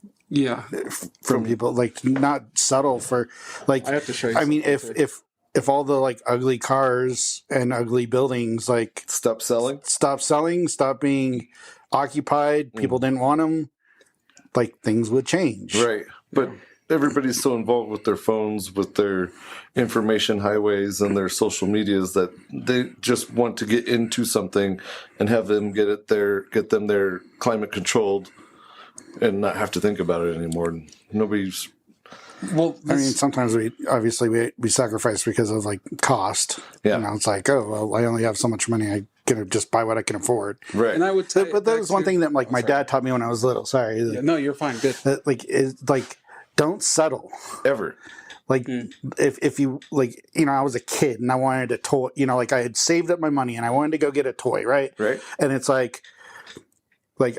people, like not settle for like. I have to show you. I mean, if all the like ugly cars and ugly buildings like stop selling, stop being occupied, people didn't want them, like things would change, right? But everybody's so involved with their phones, with their information highways and their social medias that they just want to get into something and have them get them there climate controlled and not have to think about it anymore. Nobody's. Well, I mean, sometimes we sacrifice because of like cost. Yeah. You know, it's like, oh, well, I only have so much money. I can just buy what I can afford. Right. And I would tell but that was one thing that like my dad taught me when I was little. Sorry. Yeah, no, you're fine. Good. Like don't settle ever. Like if you like, you know, I was a kid and I wanted a toy, you know, like I had saved up my money and I wanted to go get a toy, right? Right. And it's like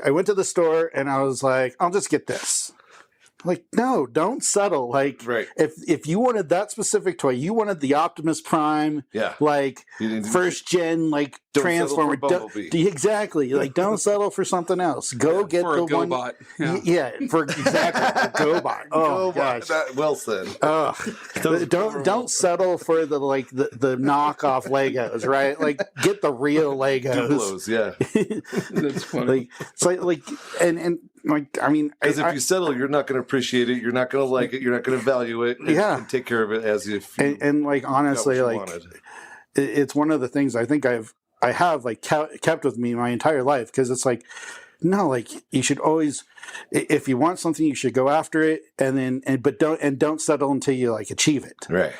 I went to the store and I was like, I'll just get this. Like, no, don't settle. Like, Right. if you wanted that specific toy, you wanted the Optimus Prime, Yeah. like You didn't- first gen, like Don't settle for Transformer. Bumblebee. Exactly. Like, don't settle for something else. Go get For the a one. GoBot. Yeah, for exactly the GoBot. Oh gosh. Well said. Don't settle for the knockoff Legos, right? Like, get the real Legos. Duplos, yeah. That's funny. Like and like, I mean, Because if you settle, you're not going to appreciate it. You're not going to like it. You're not going to value it. And take care of it as if you and like, honestly, got what you like, wanted. it's one of the things I think I have like kept with me my entire life, because it's like, no, like, you should always, if you want something, you should go after it, but don't settle until you like achieve it. Right.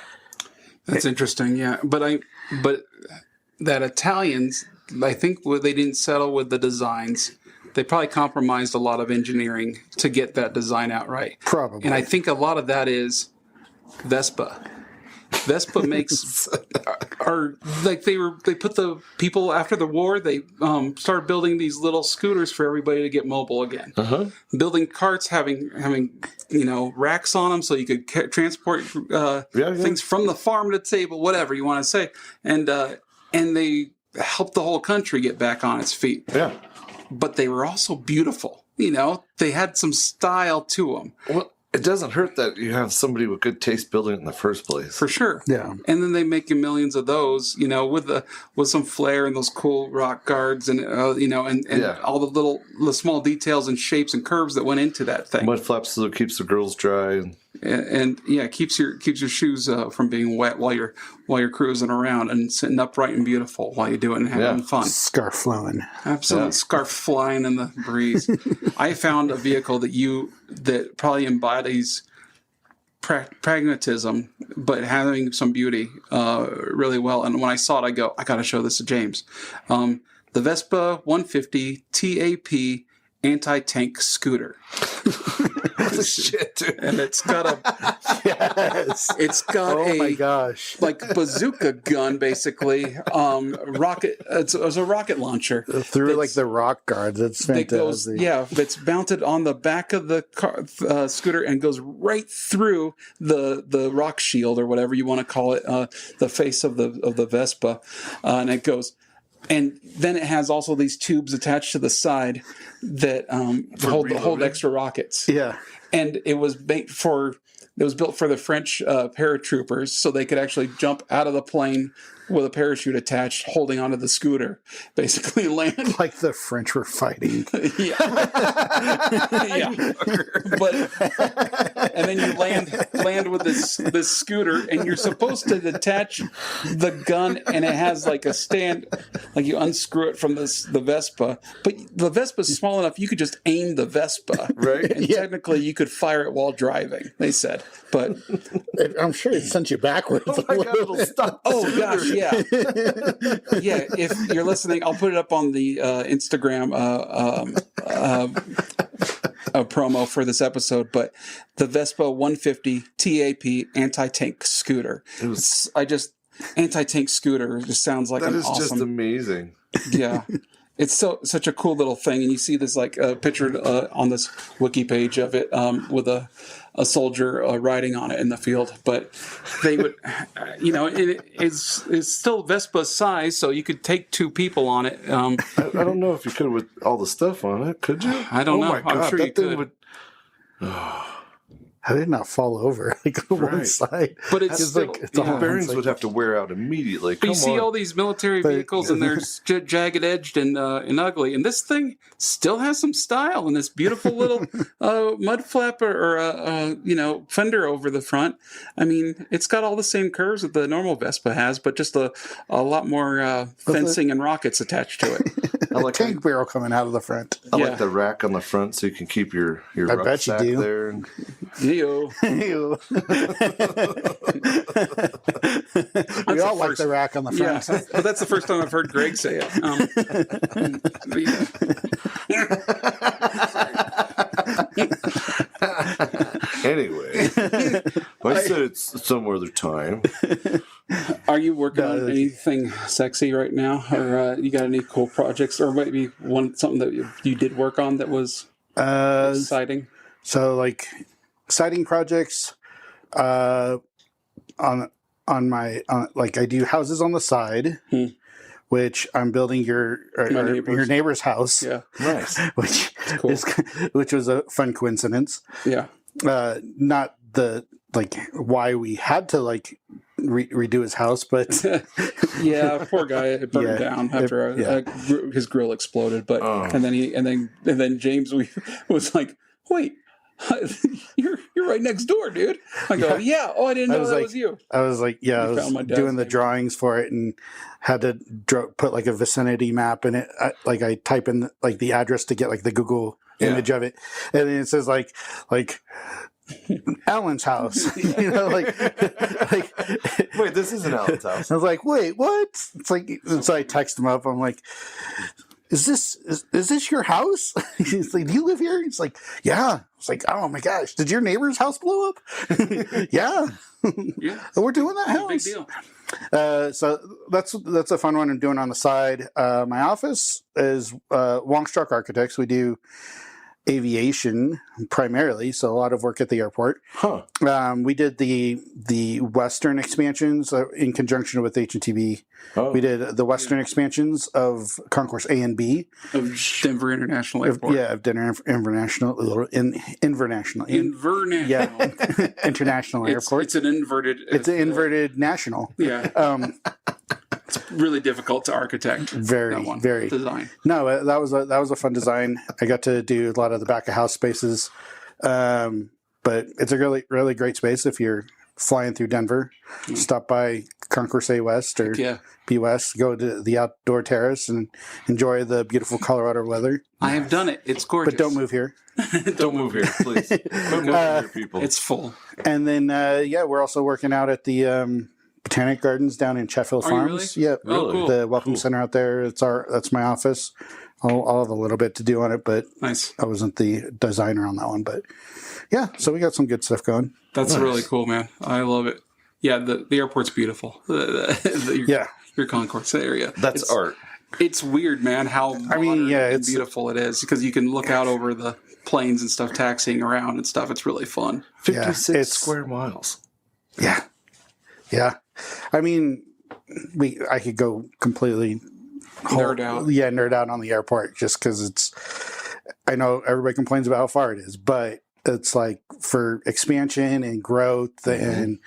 That's interesting, yeah. But that Italians, I think they didn't settle with the designs. They probably compromised a lot of engineering to get that design out right. Probably. And I think a lot of that is Vespa. Vespa makes they put the people after the war, they started building these little scooters for everybody to get mobile again. Building carts, having racks on them so you could transport things from the farm to the table, whatever you want to say, and they helped the whole country get back on its feet. Yeah. But they were also beautiful. They had some style to them. Well, it doesn't hurt that you have somebody with good taste building it in the first place. For sure. Yeah. And then they make millions of those, with some flair and those cool rock guards and all the small details and shapes and curves that went into that thing. Mud flaps so it keeps the girls dry. And it keeps your shoes from being wet while you're cruising around, and sitting upright and beautiful while you do it and having fun. Scarf flowing. Absolutely. Scarf flying in the breeze. I found a vehicle that probably embodies pragmatism, but having some beauty really well. And when I saw it, I got to show this to James. The Vespa 150 TAP anti-tank scooter. Holy shit, dude. And it's got my gosh, like bazooka gun, basically. Rocket. It's a rocket launcher through like the rock guards. It's fantastic. It's mounted on the back of the car, scooter, and goes right through the rock shield, or whatever you want to call it, the face of the Vespa, and it goes. And then it has also these tubes attached to the side that hold extra rockets. Yeah. And it was built for the French paratroopers, so they could actually jump out of the plane with a parachute attached, holding onto the scooter, basically land. Like the French were fighting. Yeah. But and then you land with this scooter, and you're supposed to detach the gun, and it has like a stand, like you unscrew it from the Vespa. But the Vespa's small enough you could just aim the Vespa, right? And technically you could fire it while driving, they said. But I'm sure it sent you backwards. Oh my God, it'll stop. Oh gosh, yeah. Yeah, if you're listening, I'll put it up on the Instagram promo for this episode. But the Vespa 150 TAP anti-tank scooter. Anti-tank scooter just sounds like that an is awesome. Just amazing. Yeah. It's such a cool little thing, and you see this pictured on this wiki page of it with a soldier riding on it in the field. But they would, it's still Vespa size, so you could take two people on it. I don't know if you could with all the stuff on it, could you? I don't know. My God, I'm sure you could. How did it not fall over like on one side? But it's still, the bearings would have to wear out immediately. But you see all these military vehicles, and they're jagged edged and ugly, and this thing still has some style, and this beautiful little mud flap or fender over the front. I mean, it's got all the same curves that the normal Vespa has, but just a lot more fencing and rockets attached to it. I like tank barrel coming out of the front. I like the rack on the front, so you can keep your rucksack there. And... We all like the rack on the front. Yeah, but that's the first time I've heard Greg say it. Anyway, I said it's some other time. Are you working on anything sexy right now, or you got any cool projects, or maybe something that you did work on that was exciting? So, like, exciting projects. On my like I do houses on the side, which I'm building your neighbor's house. Yeah. Nice. which cool. which was a fun coincidence. Yeah. Not the like why we had to like redo his house, but Yeah, poor guy. It burned Yeah. down after his grill exploded. But and then James was like, "Wait, you're right next door, dude." I go, "Yeah." Oh, I didn't know that was you. I was like, yeah, I You was found my dad's doing the name. drawings for it and had to put like a vicinity map in it. I type in like the address to get like the Google image of it, and then it says like Alan's house. You know, like Wait, this isn't Alan's house. I was like, wait, what? It's like, so I text him up. I'm like, is this your house? He's like, do you live here? He's like, yeah. It's like, oh my gosh, did your neighbor's house blow up? Yeah. Yeah, We're doing that house. big deal. So that's a fun one I'm doing on the side. My office is Wongstruck Architects. We do aviation primarily, so a lot of work at the airport. Huh. We did the western expansions in conjunction with H&TB. Oh. We did the western expansions of Concourse A and B. Of Denver International Airport. Yeah, of Denver International. Invernation. Yeah, International Airport. It's an inverted. It's an inverted national. Yeah. It's really difficult to architect. Very, that one very. design. No, that was a fun design. I got to do a lot of the back of house spaces, but it's a really, really great space if you're flying through Denver. Stop by Concourse A West or B West, go to the outdoor terrace and enjoy the beautiful Colorado weather. I have done it. It's gorgeous. But don't move here. Don't move here, please. Don't move here, people. It's full. And then, we're also working out at the Botanic Gardens down in Sheffield Are you Farms. really? Yep. Oh, cool. The Welcome Center out there. That's my office. I'll have a little bit to do on it, but Nice. I wasn't the designer on that one. But yeah, so we got some good stuff going. That's really cool, man. I love it. Yeah, the airport's beautiful. Your concourse area. That's art. It's weird, man, how modern and beautiful it is because you can look out over the planes and stuff taxiing around and stuff. It's really fun. 56 square miles. Yeah. Yeah. I mean, I could go completely Nerd out. Yeah, nerd out on the airport just because I know everybody complains about how far it is, but it's like for expansion and growth and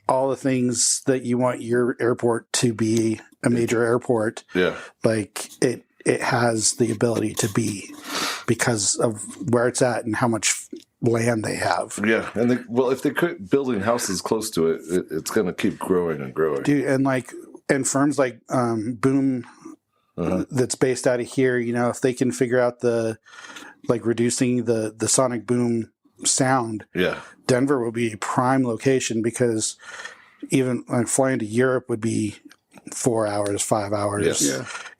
all the things that you want your airport to be a major airport. Yeah. Like it has the ability to be because of where it's at and how much land they have. Yeah. And if they quit building houses close to it, it's going to keep growing and growing. Dude, and firms like Boom that's based out of here, if they can figure out reducing the sonic boom sound, Denver will be a prime location because even flying to Europe would be 4 hours, 5 hours. Yes.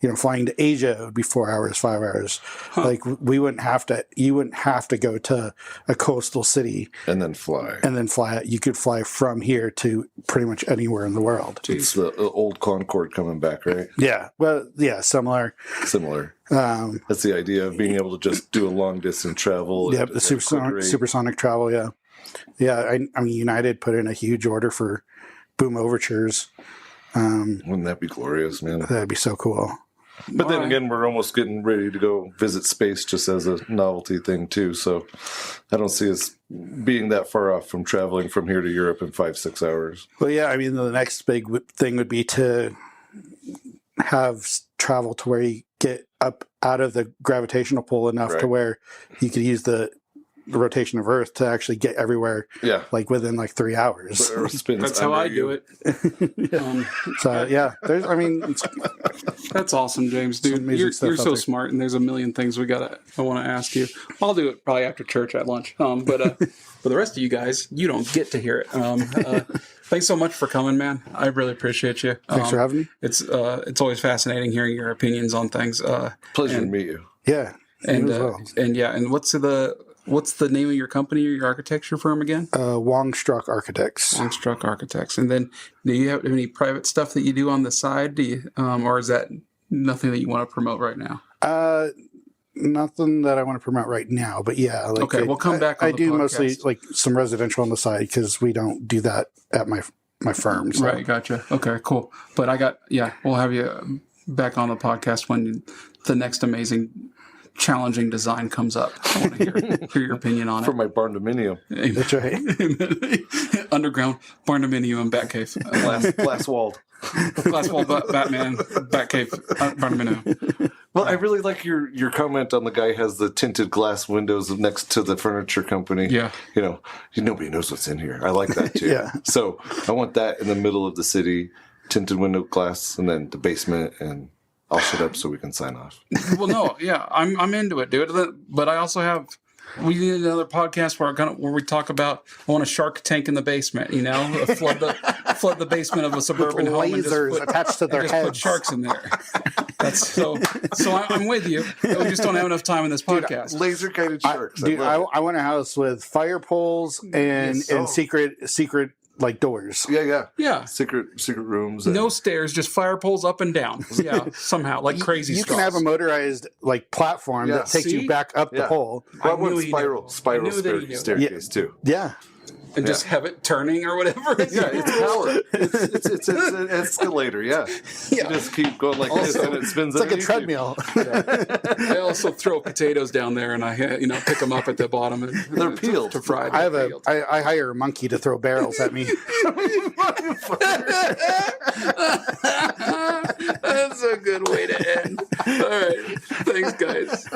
Yeah. Flying to Asia would be 4 hours, 5 hours. Like you wouldn't have to go to a coastal city and then fly. You could fly from here to pretty much anywhere in the world. It's the old Concorde coming back, right? Yeah. Well, yeah, similar. That's the idea of being able to just do a long distance travel. Yep, the supersonic travel. Yeah. Yeah. I mean, United put in a huge order for Boom Overtures. Wouldn't that be glorious, man? That'd be so cool. But then again, we're almost getting ready to go visit space just as a novelty thing too. So I don't see us being that far off from traveling from here to Europe in 5-6 hours. Well, yeah, I mean, the next big thing would be to have travel to where you get up out of the gravitational pull enough to where you could use the rotation of Earth to actually get everywhere. Yeah, like within 3 hours. That's how I do it. That's awesome, James, dude. You're so smart, and there's a million things I want to ask you. I'll do it probably after church at lunch. But for the rest of you guys, you don't get to hear it. Thanks so much for coming, man. I really appreciate you. Thanks for having me. It's always fascinating hearing your opinions on things. Pleasure to meet you. Yeah, and what's the name of your company or your architecture firm again? Wongstruck Architects. Wongstruck Architects. And then, do you have any private stuff that you do on the side? Do you, or is that nothing that you want to promote right now? nothing that I want to promote right now, but yeah. Like Okay, we'll come back on I the do podcast. mostly like some residential on the side because we don't do that at my firm. So. Right, gotcha. Okay, cool. But we'll have you back on the podcast when the next amazing, challenging design comes up. I want to hear your opinion on For it. my barn dominium. That's right. Underground Barndominium and Batcave. Glass walled. Glass wall Batman, Batcave, Barndominium. Well, I really like your comment on the guy has the tinted glass windows next to the furniture company. Yeah. Nobody knows what's in here. I like that too. Yeah. So I want that in the middle of the city, tinted window glass, and then the basement, and I'll shut up so we can sign off. Well, no, yeah, I'm into it, dude. But I also have. We need another podcast where we talk about I want a shark tank in the basement. Flood the basement of a suburban home and Lasers attached to their just put heads. sharks in there. That's so. I'm with you. We just don't have enough time in this podcast. Laser guided sharks. Dude, I want a house with fire poles and secret like doors. Yeah. Secret rooms. No stairs, just fire poles up and down. Yeah, somehow like crazy. You straws. can have a motorized like platform that takes See? you back up the pole. I I want knew he spiral knew. I knew that he knew. staircase too. Yeah. and just have it turning or whatever. Yeah, it's power. It's an escalator. Yeah. You just keep going like this, and it spins. It's like a underneath you. treadmill. I also throw potatoes down there, and I pick them up at the bottom and They're peeled. to fry. I hire a monkey to throw barrels at me. That's a good way to end. All right, thanks, guys.